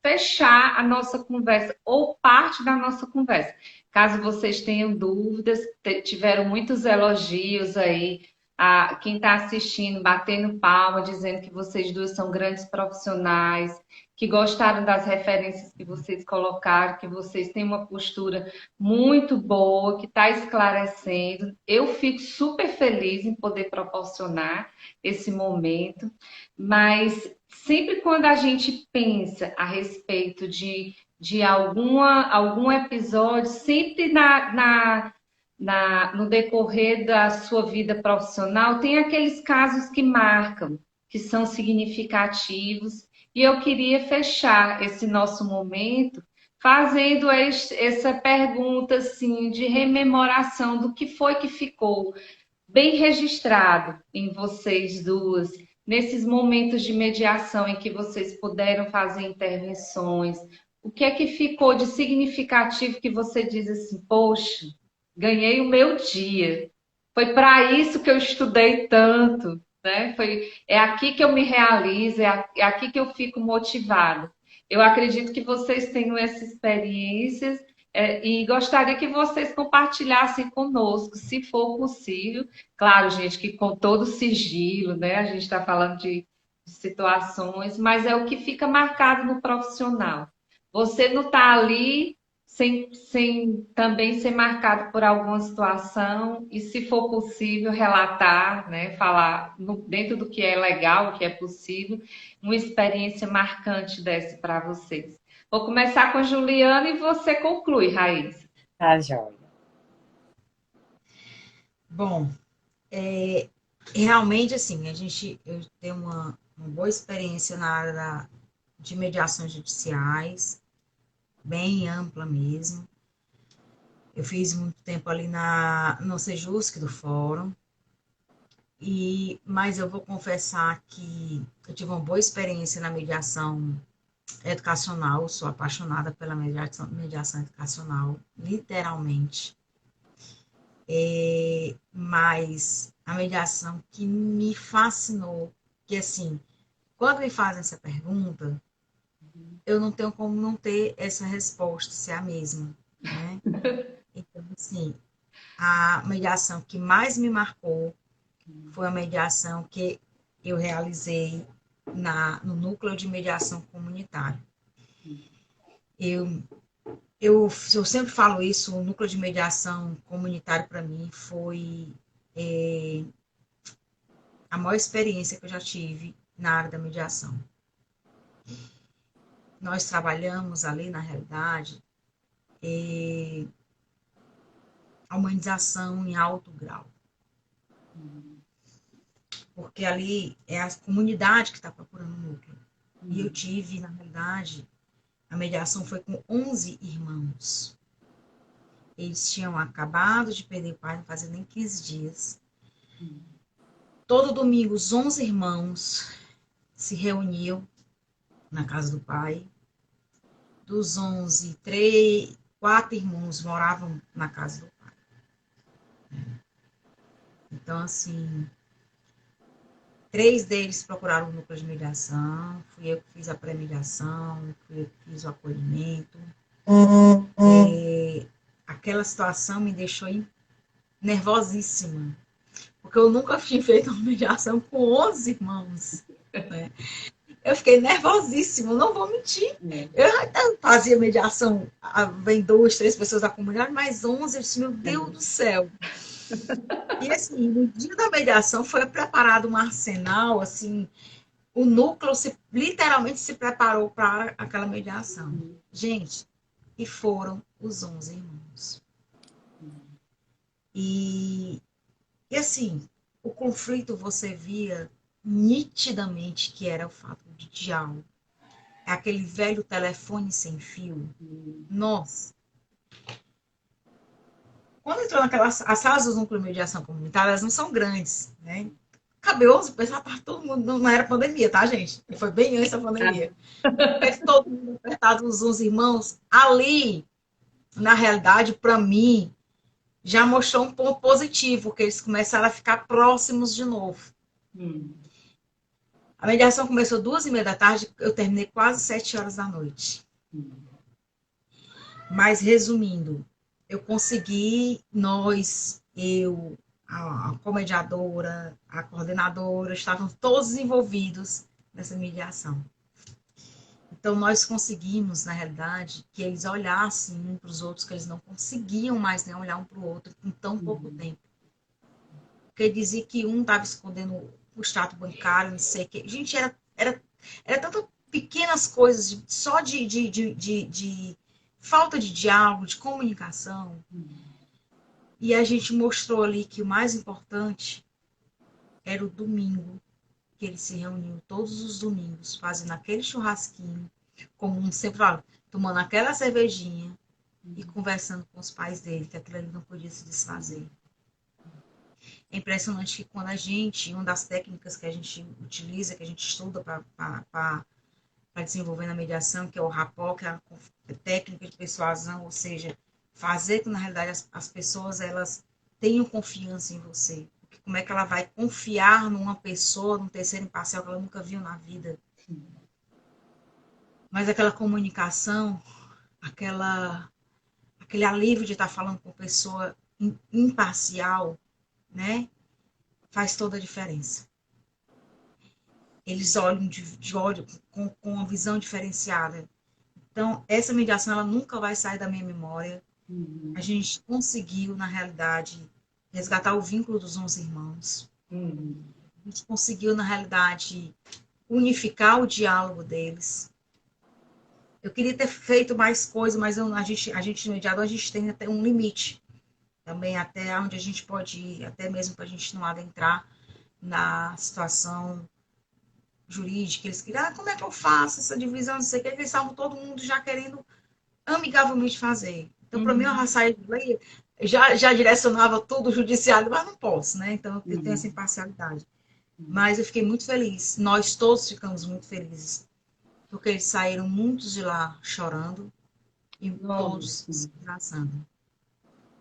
fechar a nossa conversa, ou parte da nossa conversa. Caso vocês tenham dúvidas, tiveram muitos elogios aí, a quem está assistindo, batendo palma, dizendo que vocês duas são grandes profissionais, que gostaram das referências que vocês colocaram, que vocês têm uma postura muito boa, que está esclarecendo. Eu fico super feliz em poder proporcionar esse momento, mas sempre quando a gente pensa a respeito de algum episódio, sempre no decorrer da sua vida profissional, tem aqueles casos que marcam, que são significativos, e eu queria fechar esse nosso momento fazendo essa pergunta assim de rememoração do que foi que ficou bem registrado em vocês duas nesses momentos de mediação em que vocês puderam fazer intervenções. O que é que ficou de significativo que você diz assim, poxa, ganhei o meu dia. Foi para isso que eu estudei tanto, né? É aqui que eu me realizo, é aqui que eu fico motivada. Eu acredito que vocês tenham essas experiências, e gostaria que vocês compartilhassem conosco, se for possível. Claro, gente, que com todo sigilo, né? A gente está falando de situações, mas é o que fica marcado no profissional. Você não está ali sem também ser marcado por alguma situação e, se for possível, relatar, né? Falar dentro do que é legal, o que é possível, uma experiência marcante dessa para vocês. Vou começar com a Juliana e você conclui, Raíssa. Tá, joia. Bom, realmente, assim, eu tenho uma boa experiência na área de mediações judiciais, bem ampla mesmo. Eu fiz muito tempo ali no Sejusc do Fórum, mas eu vou confessar que eu tive uma boa experiência na mediação educacional, sou apaixonada pela mediação educacional, literalmente. Mas a mediação que me fascinou, que assim, quando me fazem essa pergunta, eu não tenho como não ter essa resposta, ser a mesma, né? Então, assim, a mediação que mais me marcou foi a mediação que eu realizei no núcleo de mediação comunitária. Eu, eu sempre falo isso, o núcleo de mediação comunitária para mim foi a maior experiência que eu já tive na área da mediação. Nós trabalhamos ali, na realidade, a humanização em alto grau. Porque ali é a comunidade que está procurando o núcleo. E eu tive, na realidade, a mediação foi com 11 irmãos. Eles tinham acabado de perder o pai, não fazia nem 15 dias. Todo domingo, os 11 irmãos se reuniam na casa do pai. Dos 11, 4 irmãos moravam na casa do pai. Então, assim, 3 deles procuraram o núcleo de mediação, fui eu que fiz a pré-mediação, fui eu que fiz o acolhimento. Aquela situação me deixou nervosíssima, porque eu nunca tinha feito uma mediação com 11 irmãos, né? Eu fiquei nervosíssima, não vou mentir. Eu até fazia mediação, vem 2, 3 pessoas da comunidade, mas 11, eu disse, meu Deus do céu. E assim, no dia da mediação foi preparado um arsenal, assim, o núcleo literalmente se preparou para aquela mediação. Gente, e foram os 11 irmãos. E assim, o conflito você via nitidamente que era o fato de diálogo. É aquele velho telefone sem fio. Nossa! Quando entrou naquelas as salas do núcleo de mediação comunitária, elas não são grandes, né? Cabeu 11 pessoas para todo mundo, não era pandemia, tá, gente? Foi bem antes da pandemia. Todo mundo apertado, os 11 irmãos. Ali, na realidade, para mim, já mostrou um ponto positivo, que eles começaram a ficar próximos de novo. A mediação começou 2h30 da tarde, eu terminei quase 7 horas da noite. Mas, resumindo, eu consegui, a comediadora, a coordenadora, estavam todos envolvidos nessa mediação. Então, nós conseguimos, na realidade, que eles olhassem um para os outros, que eles não conseguiam mais nem olhar um para o outro em tão pouco tempo. Porque dizia que um estava escondendo o extrato bancário, não sei o quê. Gente, era tantas pequenas coisas, só de falta de diálogo, de comunicação. E a gente mostrou ali que o mais importante era o domingo, que eles se reuniam todos os domingos, fazendo aquele churrasquinho, como um sempre fala, tomando aquela cervejinha e conversando com os pais dele, que aquilo ali não podia se desfazer. É impressionante que quando uma das técnicas que a gente utiliza, que a gente estuda para desenvolver na mediação, que é o rapport, que é a técnica de persuasão, ou seja, fazer que na realidade as pessoas elas tenham confiança em você. Porque como é que ela vai confiar numa pessoa, num terceiro imparcial que ela nunca viu na vida? Mas aquela comunicação, aquele alívio de estar falando com pessoa imparcial, né? Faz toda a diferença. Eles olham de olho com uma visão diferenciada. Então, essa mediação ela nunca vai sair da minha memória. A gente conseguiu, na realidade, resgatar o vínculo dos 11 irmãos. A gente conseguiu, na realidade, unificar o diálogo deles. Eu queria ter feito mais coisas, mas a gente no mediador, a gente tem até um limite. Também até onde a gente pode ir, até mesmo para a gente não adentrar na situação jurídica. Eles queriam, como é que eu faço essa divisão, não sei o que, eles estavam todo mundo já querendo amigavelmente fazer. Então, para mim, eu saí de lei, já direcionava todo o judiciário, mas não posso, né? Então, eu tenho essa imparcialidade. Mas eu fiquei muito feliz, nós todos ficamos muito felizes, porque eles saíram muitos de lá chorando e todos se abraçando.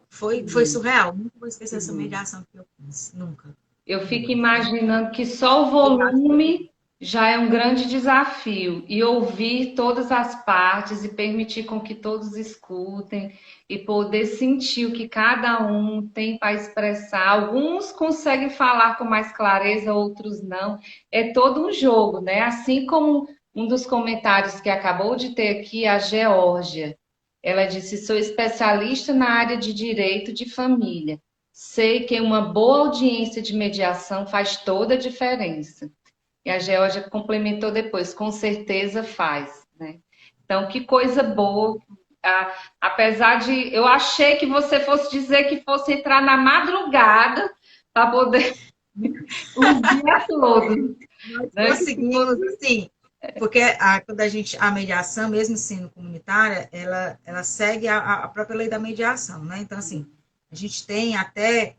Foi surreal. Nunca vou esquecer essa mediação que eu fiz. Nunca. Eu fico imaginando que só o volume já é um grande desafio, e ouvir todas as partes e permitir com que todos escutem e poder sentir o que cada um tem para expressar. Alguns conseguem falar com mais clareza, outros não. É todo um jogo, né? Assim como um dos comentários que acabou de ter aqui, a Geórgia. Ela disse: sou especialista na área de direito de família. Sei que uma boa audiência de mediação faz toda a diferença. E a Geórgia complementou depois: com certeza faz, né? Então, que coisa boa. Apesar de eu achei que você fosse dizer que fosse entrar na madrugada para poder o dia todo, Nós né? conseguimos, assim, porque quando a mediação, mesmo sendo comunitária, ela segue a própria lei da mediação, né? Então, assim, a gente tem até,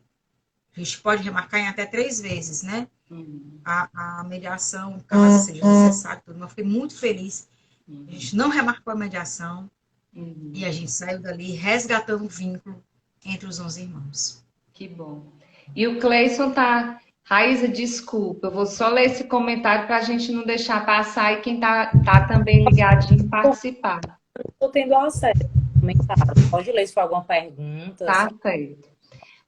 a gente pode remarcar em até 3 vezes, né? A mediação, caso seja necessário, tudo. Mas eu fiquei muito feliz. A gente não remarcou a mediação e a gente saiu dali resgatando o vínculo entre os 11 irmãos. Que bom. E o Cleison tá. Raíza, desculpa, eu vou só ler esse comentário para a gente não deixar passar e quem tá também ligadinho participar. Estou tendo acesso ao comentário. Pode ler se for alguma pergunta. Tá certo.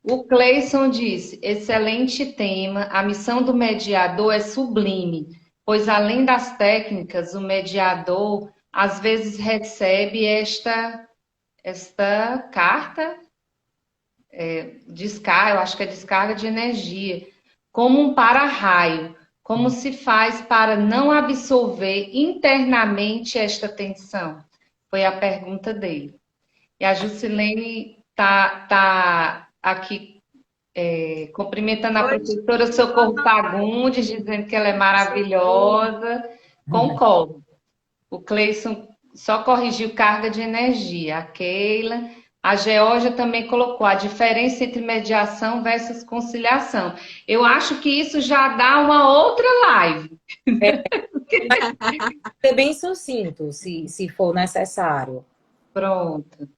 O Cleison disse: excelente tema, a missão do mediador é sublime, pois além das técnicas, o mediador às vezes recebe esta carta, descarga, eu acho que é descarga de energia, como um para-raio. Como se faz para não absorver internamente esta tensão? Foi a pergunta dele. E a Jusilene tá aqui cumprimentando a professora Socorro Fagundes, dizendo que ela é maravilhosa. Concordo. O Cleison só corrigiu carga de energia. A Keila. A Geórgia também colocou a diferença entre mediação versus conciliação. Eu acho que isso já dá uma outra live. Ser bem sucinto, se for necessário. Pronto.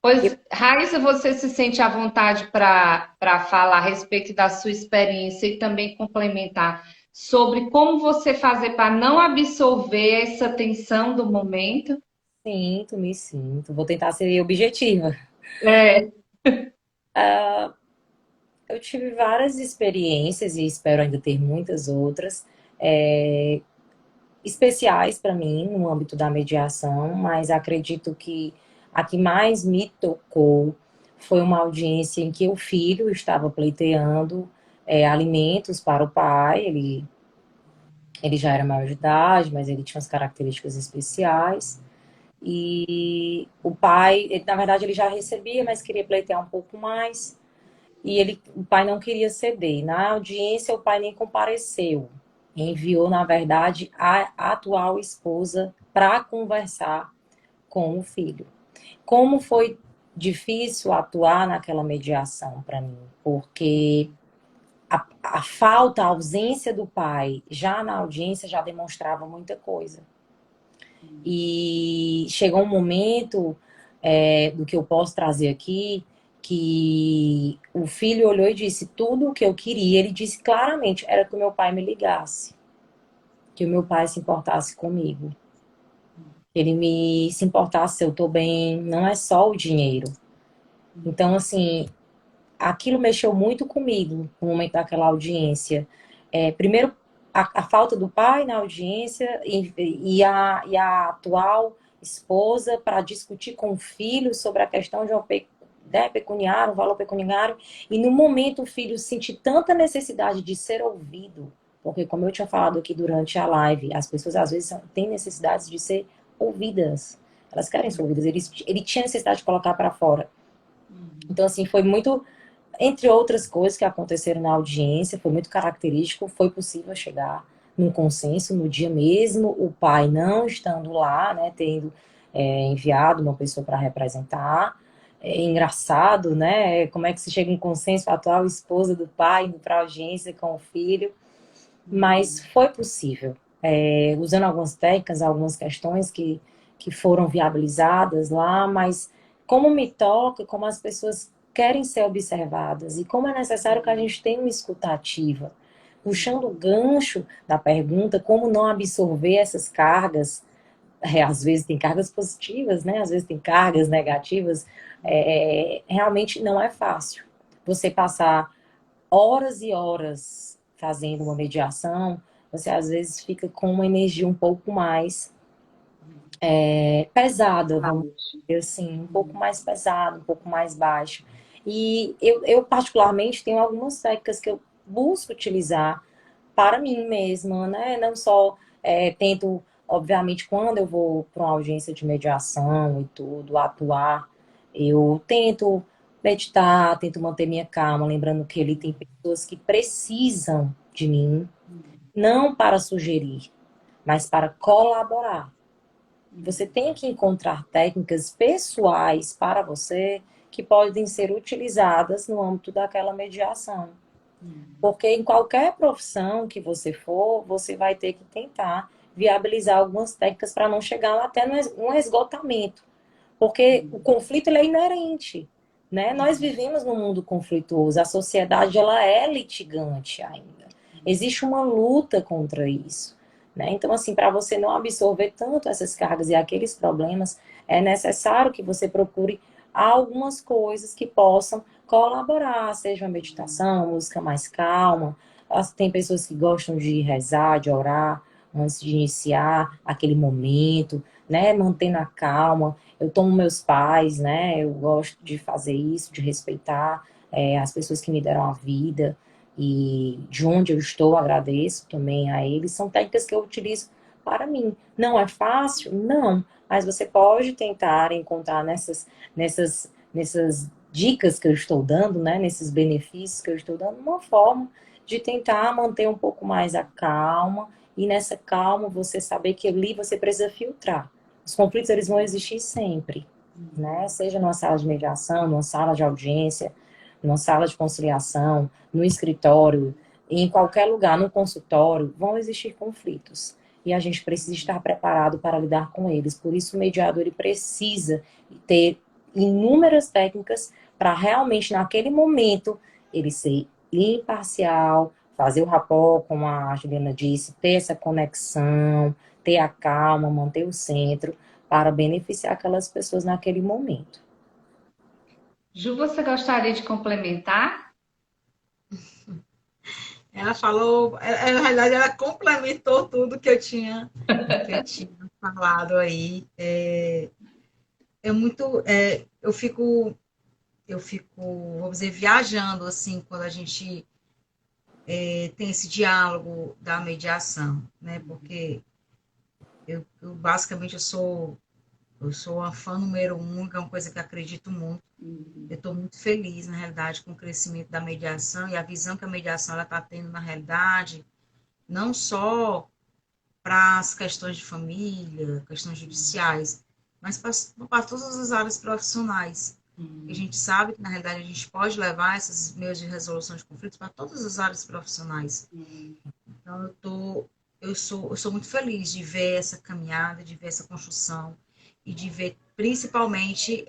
Pois, Raíssa, você se sente à vontade para falar a respeito da sua experiência e também complementar sobre como você fazer para não absorver essa tensão do momento? Sinto, me sinto. Vou tentar ser objetiva. É. Eu tive várias experiências e espero ainda ter muitas outras, especiais para mim no âmbito da mediação, mas acredito que a que mais me tocou foi uma audiência em que o filho estava pleiteando alimentos para o pai. Ele já era maior de idade, mas ele tinha umas características especiais. E o pai, na verdade, ele já recebia, mas queria pleitear um pouco mais. E o pai não queria ceder. Na audiência, o pai nem compareceu. Enviou, na verdade, a atual esposa para conversar com o filho. Como foi difícil atuar naquela mediação para mim, porque a falta, a ausência do pai já na audiência já demonstrava muita coisa. E chegou um momento do que eu posso trazer aqui, que o filho olhou e disse tudo o que eu queria. Ele disse claramente, era que o meu pai me ligasse, que o meu pai se importasse comigo, que ele se importasse se eu tô bem, não é só o dinheiro. Então, assim, aquilo mexeu muito comigo no momento daquela audiência. Primeiro, a falta do pai na audiência e a atual esposa para discutir com o filho sobre a questão de pecuniário, um valor pecuniário, e no momento o filho sentir tanta necessidade de ser ouvido, porque como eu tinha falado aqui durante a live, as pessoas às vezes têm necessidades de ser ouvidas, elas querem ser ouvidas, ele tinha necessidade de colocar para fora. Então, assim, foi muito, entre outras coisas que aconteceram na audiência, foi muito característico, foi possível chegar num consenso no dia mesmo, o pai não estando lá, né, tendo enviado uma pessoa para representar. É engraçado, né, como é que se chega em consenso, a atual esposa do pai indo para audiência com o filho, mas foi possível, usando algumas técnicas, algumas questões que foram viabilizadas lá, mas como me toca, como as pessoas querem ser observadas. E como é necessário que a gente tenha uma escuta ativa. Puxando o gancho da pergunta, como não absorver essas cargas, às vezes tem cargas positivas, né? Às vezes tem cargas negativas, realmente não é fácil. Você passar horas e horas fazendo uma mediação, você às vezes fica com uma energia um pouco mais pesada, vamos dizer assim, um pouco mais pesada, um pouco mais baixa. E eu particularmente tenho algumas técnicas que eu busco utilizar para mim mesma, né? Não só tento, obviamente, quando eu vou para uma audiência de mediação e tudo, atuar, eu tento meditar, tento manter minha calma, lembrando que ele tem pessoas que precisam de mim, não para sugerir, mas para colaborar. Você tem que encontrar técnicas pessoais para você que podem ser utilizadas no âmbito daquela mediação. Porque em qualquer profissão que você for, você vai ter que tentar viabilizar algumas técnicas para não chegar até no esgotamento. Porque o conflito ele é inerente, né? Nós vivemos num mundo conflituoso, a sociedade ela é litigante ainda. Existe uma luta contra isso, né? Então, assim, para você não absorver tanto essas cargas e aqueles problemas, é necessário que você procure algumas coisas que possam colaborar, seja uma meditação, uma música mais calma. Tem pessoas que gostam de rezar, de orar antes de iniciar aquele momento, né? Mantendo a calma. Eu tomo meus pais, né? Eu gosto de fazer isso, de respeitar as pessoas que me deram a vida e de onde eu estou, agradeço também a eles. São técnicas que eu utilizo para mim. Não é fácil? Não. Mas você pode tentar encontrar nessas dicas que eu estou dando, né? Nesses benefícios que eu estou dando, uma forma de tentar manter um pouco mais a calma e nessa calma você saber que ali você precisa filtrar. Os conflitos, eles vão existir sempre, né? Seja numa sala de mediação, numa sala de audiência, numa sala de conciliação, no escritório, em qualquer lugar, no consultório, vão existir conflitos. E a gente precisa estar preparado para lidar com eles. Por isso, o mediador ele precisa ter inúmeras técnicas para realmente, naquele momento, ele ser imparcial, fazer o rapport, como a Juliana disse, ter essa conexão, ter a calma, manter o centro, para beneficiar aquelas pessoas naquele momento. Ju, você gostaria de complementar? Ela falou, na realidade, ela complementou tudo que eu tinha falado aí. É muito, eu fico, vamos dizer, viajando assim quando a gente tem esse diálogo da mediação, né? Porque eu basicamente eu sou uma fã número um, que é uma coisa que eu acredito muito. Eu estou muito feliz, na realidade, com o crescimento da mediação e a visão que a mediação está tendo na realidade, não só para as questões de família, questões judiciais, mas para todas as áreas profissionais. E a gente sabe que, na realidade, a gente pode levar esses meios de resolução de conflitos para todas as áreas profissionais. Então, eu sou muito feliz de ver essa caminhada, de ver essa construção e de ver, principalmente,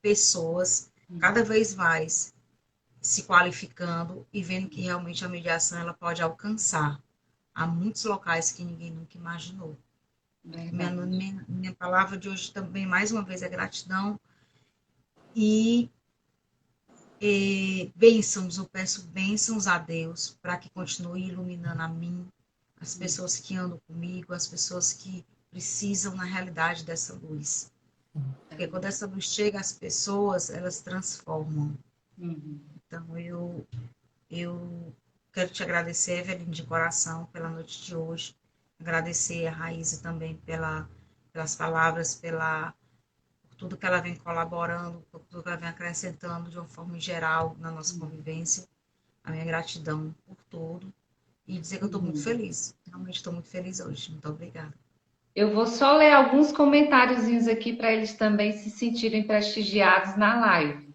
pessoas cada vez mais se qualificando e vendo que realmente a mediação ela pode alcançar a muitos locais que ninguém nunca imaginou. Minha palavra de hoje também, mais uma vez, é gratidão e bênçãos. Eu peço bênçãos a Deus para que continue iluminando a mim, as pessoas que andam comigo, as pessoas que precisam, na realidade, dessa luz. Porque quando essa luz chega às pessoas, elas transformam. Então, eu quero te agradecer, Evelyn, de coração, pela noite de hoje. Agradecer a Raíssa também pelas palavras, por tudo que ela vem colaborando, por tudo que ela vem acrescentando de uma forma geral na nossa convivência. A minha gratidão por tudo. E dizer que eu estou muito feliz. Realmente estou muito feliz hoje. Muito obrigada. Eu vou só ler alguns comentáriozinhos aqui para eles também se sentirem prestigiados na live.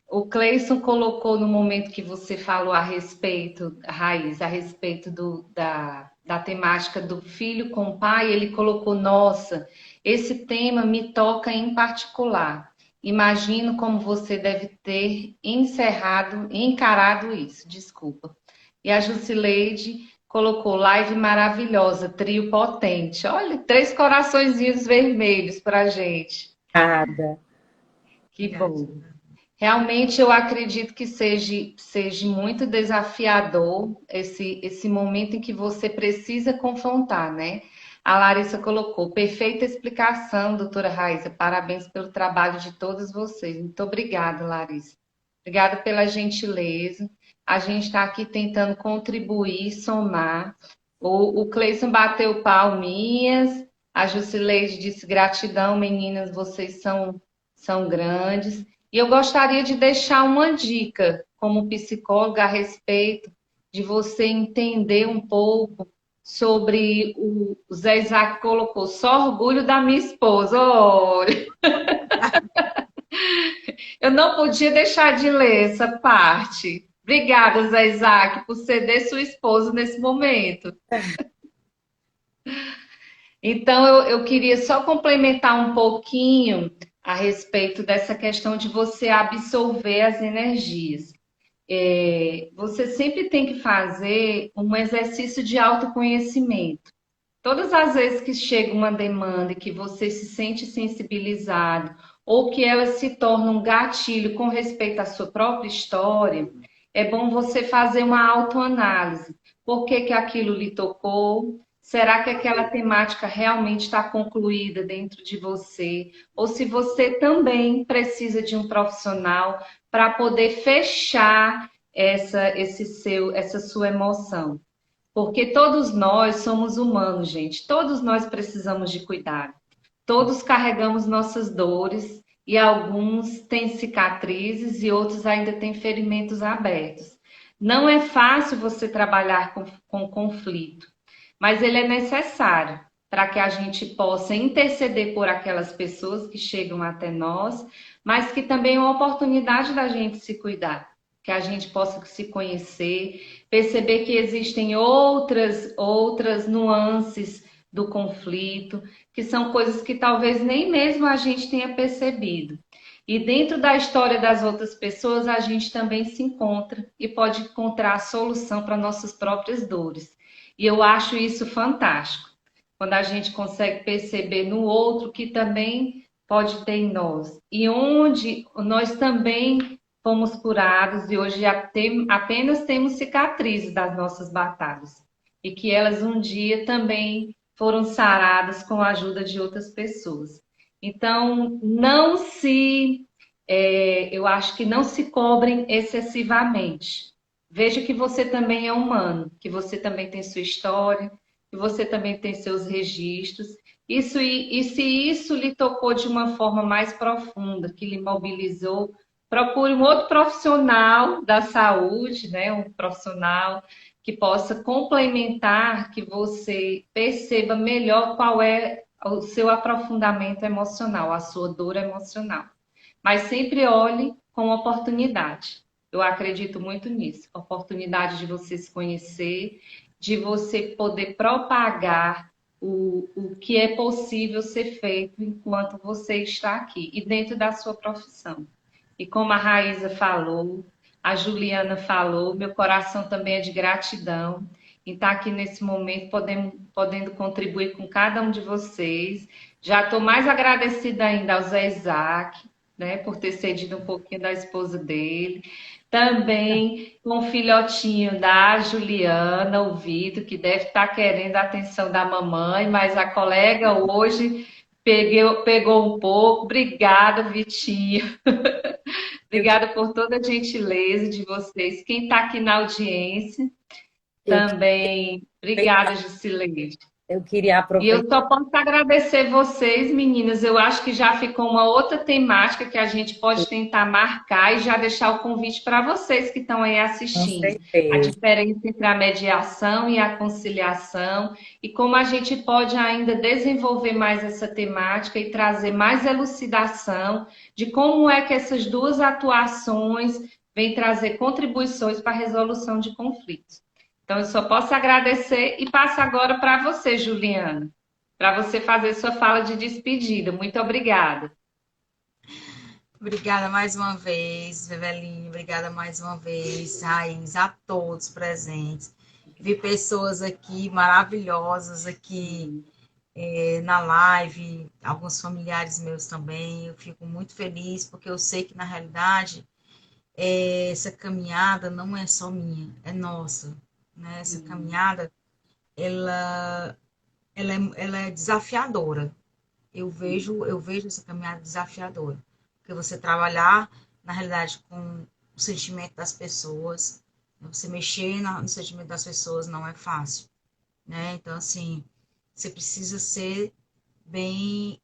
O Cleison colocou no momento que você falou a respeito, Raiz, a respeito da temática do filho com o pai, ele colocou, nossa, esse tema me toca em particular. Imagino como você deve ter encarado isso, desculpa. E a Jusileide colocou live maravilhosa, trio potente. Olha, 3 coraçõezinhos vermelhos pra gente. Nada. Que bom. Obrigada. Realmente eu acredito que seja muito desafiador esse momento em que você precisa confrontar, né? A Larissa colocou, perfeita explicação, doutora Raíssa. Parabéns pelo trabalho de todos vocês. Muito obrigada, Larissa. Obrigada pela gentileza. A gente está aqui tentando contribuir, somar. O Cleison bateu palminhas. A Jusileide disse gratidão, meninas, vocês são grandes. E eu gostaria de deixar uma dica, como psicóloga, a respeito de você entender um pouco sobre o Zé Isaac colocou, só orgulho da minha esposa. Olha, eu não podia deixar de ler essa parte. Obrigada, Zé Isaac, por ceder sua esposa nesse momento. Então, eu queria só complementar um pouquinho a respeito dessa questão de você absorver as energias. Você sempre tem que fazer um exercício de autoconhecimento. Todas as vezes que chega uma demanda e que você se sente sensibilizado ou que ela se torna um gatilho com respeito à sua própria história, é bom você fazer uma autoanálise. Por que que aquilo lhe tocou? Será que aquela temática realmente está concluída dentro de você? Ou se você também precisa de um profissional para poder fechar essa sua emoção? Porque todos nós somos humanos, gente. Todos nós precisamos de cuidado. Todos carregamos nossas dores e alguns têm cicatrizes e outros ainda têm ferimentos abertos. Não é fácil você trabalhar com conflito, mas ele é necessário para que a gente possa interceder por aquelas pessoas que chegam até nós, mas que também é uma oportunidade da gente se cuidar, que a gente possa se conhecer, perceber que existem outras nuances do conflito, que são coisas que talvez nem mesmo a gente tenha percebido. E dentro da história das outras pessoas, a gente também se encontra e pode encontrar a solução para nossas próprias dores. E eu acho isso fantástico, quando a gente consegue perceber no outro que também pode ter em nós. E onde nós também fomos curados e hoje apenas temos cicatrizes das nossas batalhas. E que elas um dia também foram saradas com a ajuda de outras pessoas. Então, eu acho que não se cobrem excessivamente. Veja que você também é humano, que você também tem sua história, que você também tem seus registros. E se isso lhe tocou de uma forma mais profunda, que lhe mobilizou, procure um outro profissional da saúde, né? Um profissional que possa complementar, que você perceba melhor qual é o seu aprofundamento emocional, a sua dor emocional. Mas sempre olhe com oportunidade. Eu acredito muito nisso. Oportunidade de você se conhecer, de você poder propagar o que é possível ser feito enquanto você está aqui e dentro da sua profissão. E como a Raíza falou, a Juliana falou, meu coração também é de gratidão em estar aqui nesse momento, podendo contribuir com cada um de vocês. Já estou mais agradecida ainda ao Zé Isaac, né, por ter cedido um pouquinho da esposa dele. Também com o filhotinho da Juliana, o Vitor, que deve estar querendo a atenção da mamãe, mas a colega hoje pegou um pouco. Obrigada, Vitinho. Obrigada por toda a gentileza de vocês. Quem está aqui na audiência Eu, também. Obrigada, Jusileide. eu queria E eu aproveitar. só posso agradecer vocês, meninas. Eu acho que já ficou uma outra temática que a gente pode tentar marcar e já deixar o convite para vocês que estão aí Com assistindo. A certeza. diferença entre a mediação e a conciliação e como a gente pode ainda desenvolver mais essa temática e trazer mais elucidação de como é que essas duas atuações vêm trazer contribuições para a resolução de conflitos. Então, eu só posso agradecer e passo agora para você, Juliana, para você fazer sua fala de despedida. Muito obrigada. Obrigada mais uma vez, Eveline. Obrigada mais uma vez, Raiz, a todos presentes. Vi pessoas aqui maravilhosas aqui na live, alguns familiares meus também. Eu fico muito feliz porque eu sei que na realidade essa caminhada não é só minha, é nossa, né? Essa caminhada ela, ela é desafiadora. Eu vejo essa caminhada desafiadora, porque você trabalhar na realidade com o sentimento das pessoas, você mexer no sentimento das pessoas não é fácil, né? Então assim, você precisa ser bem,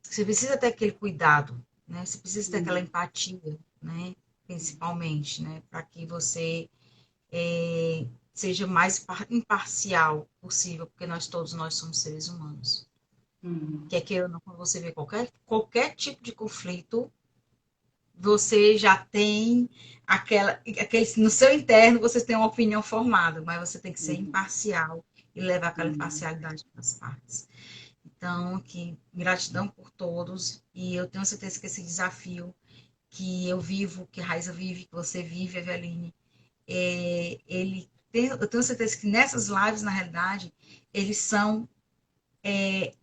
você precisa ter aquele cuidado, né? Você precisa ter aquela empatia, né? Principalmente, né? Para que você seja mais imparcial possível, porque nós somos seres humanos. Quer queira ou não, quando você vê qualquer tipo de conflito, você já tem no seu interno você tem uma opinião formada, mas você tem que ser imparcial e levar aquela imparcialidade para as partes. Então, aqui, gratidão por todos, e eu tenho certeza que esse desafio que eu vivo, que a Raiza vive, que você vive, Eveline, eu tenho certeza que nessas lives, na realidade, eles são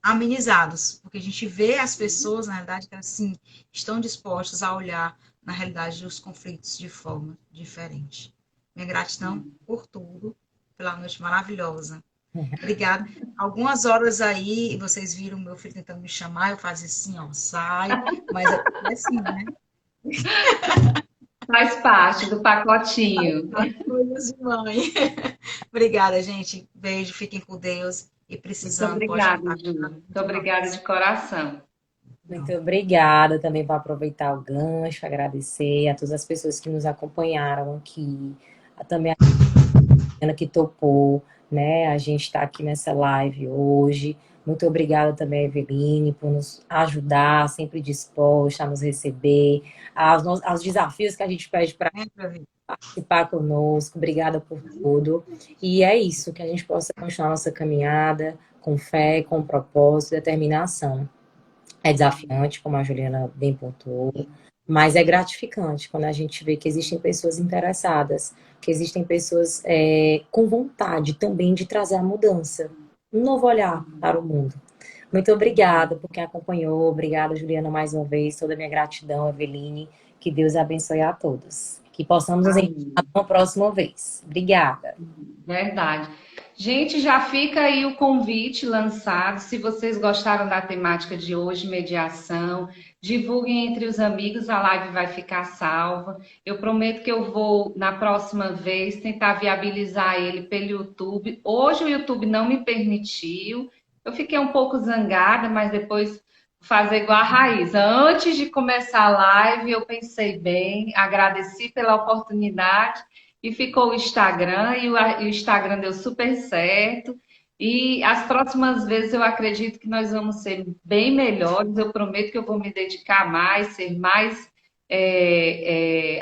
amenizados, porque a gente vê as pessoas, na realidade, que assim, estão dispostas a olhar, na realidade, os conflitos de forma diferente. Minha gratidão por tudo, pela noite maravilhosa. Obrigada. Algumas horas aí, vocês viram meu filho tentando me chamar, eu fazia assim, ó, sai, mas é assim, né? Faz parte do pacotinho. Coisas de mãe. Obrigada, gente. Beijo, fiquem com Deus. E Muito precisando, pode obrigada, contar Ju. comigo Muito de obrigada nós. de coração. Muito obrigada também para aproveitar o gancho, agradecer a todas as pessoas que nos acompanharam aqui, também a Ana que topou, né? A gente está aqui nessa live hoje. Muito obrigada também, Eveline, por nos ajudar, sempre disposta a nos receber, aos desafios que a gente pede para participar conosco. Obrigada por tudo. E é isso, que a gente possa continuar nossa caminhada com fé, com propósito, determinação. É desafiante, como a Juliana bem pontuou, mas é gratificante quando a gente vê que existem pessoas interessadas, que existem pessoas com vontade também de trazer a mudança, um novo olhar para o mundo. Muito obrigada por quem acompanhou, obrigada, Juliana, mais uma vez, toda a minha gratidão, Eveline, que Deus abençoe a todos. Que possamos nos encontrar uma próxima vez. Obrigada. Verdade. Gente, já fica aí o convite lançado. Se vocês gostaram da temática de hoje, mediação, divulguem entre os amigos, a live vai ficar salva. Eu prometo que eu vou, na próxima vez, tentar viabilizar ele pelo YouTube. Hoje o YouTube não me permitiu. Eu fiquei um pouco zangada, mas depois vou fazer igual a Raíza. Antes de começar a live, eu pensei bem, agradeci pela oportunidade e ficou o Instagram, e o Instagram deu super certo. E as próximas vezes eu acredito que nós vamos ser bem melhores. Eu prometo que eu vou me dedicar mais, ser mais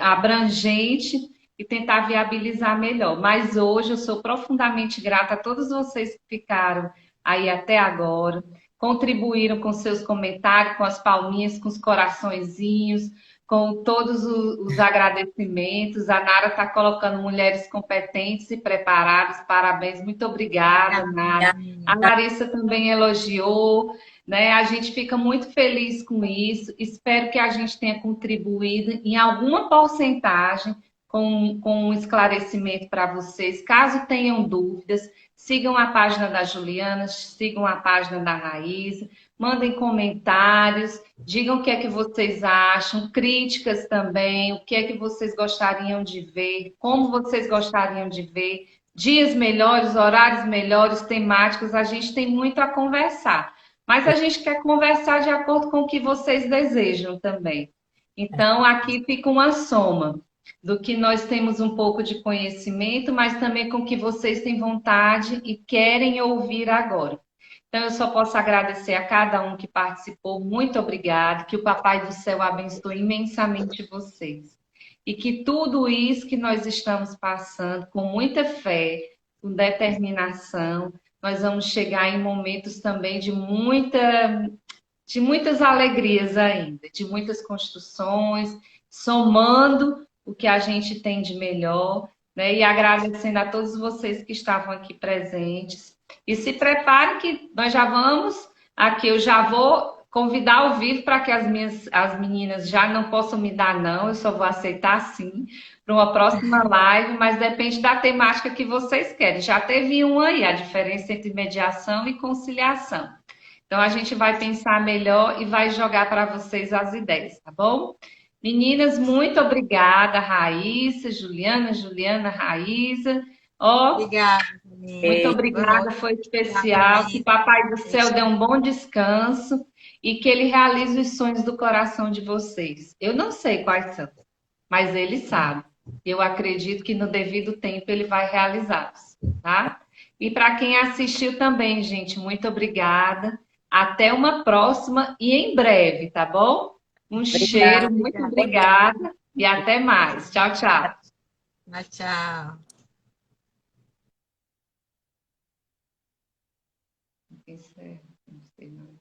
abrangente e tentar viabilizar melhor. Mas hoje eu sou profundamente grata a todos vocês que ficaram aí até agora, contribuíram com seus comentários, com as palminhas, com os coraçõezinhos, com todos os agradecimentos. A Nara está colocando mulheres competentes e preparadas. Parabéns, muito obrigada, Nara. A Larissa também elogiou, né? A gente fica muito feliz com isso. Espero que a gente tenha contribuído em alguma porcentagem com um esclarecimento para vocês. Caso tenham dúvidas, sigam a página da Juliana, sigam a página da Raíza, mandem comentários, digam o que é que vocês acham, críticas também, o que é que vocês gostariam de ver, como vocês gostariam de ver, dias melhores, horários melhores, temáticos, a gente tem muito a conversar. Mas a gente quer conversar de acordo com o que vocês desejam também. Então, aqui fica uma soma do que nós temos um pouco de conhecimento, mas também com o que vocês têm vontade e querem ouvir agora. Então, eu só posso agradecer a cada um que participou. Muito obrigada. Que o Papai do Céu abençoe imensamente vocês. E que tudo isso que nós estamos passando, com muita fé, com determinação, nós vamos chegar em momentos também de muita de muitas alegrias ainda, de muitas construções, somando o que a gente tem de melhor, né? E agradecendo a todos vocês que estavam aqui presentes. E se prepare que nós já vamos, aqui eu já vou convidar ao vivo para que as meninas já não possam me dar não, eu só vou aceitar sim, para uma próxima live, mas depende da temática que vocês querem. Já teve um aí, a diferença entre mediação e conciliação. Então, a gente vai pensar melhor e vai jogar para vocês as ideias, tá bom? Meninas, muito obrigada, Raíssa, Juliana, Raíssa. Ó, Obrigada, muito gente. Boa obrigada, noite. foi Obrigada, especial. Que Lívia. Papai do Céu dê um bom descanso e que Ele realize os sonhos do coração de vocês. Eu não sei quais são, mas Ele sabe. Eu acredito que no devido tempo Ele vai realizá-los, tá? E para quem assistiu também, gente, muito obrigada. Até uma próxima e em breve, tá bom? Um cheiro, Obrigada. muito obrigada e até mais. Tchau, tchau. Tchau. Isso é, não sei não.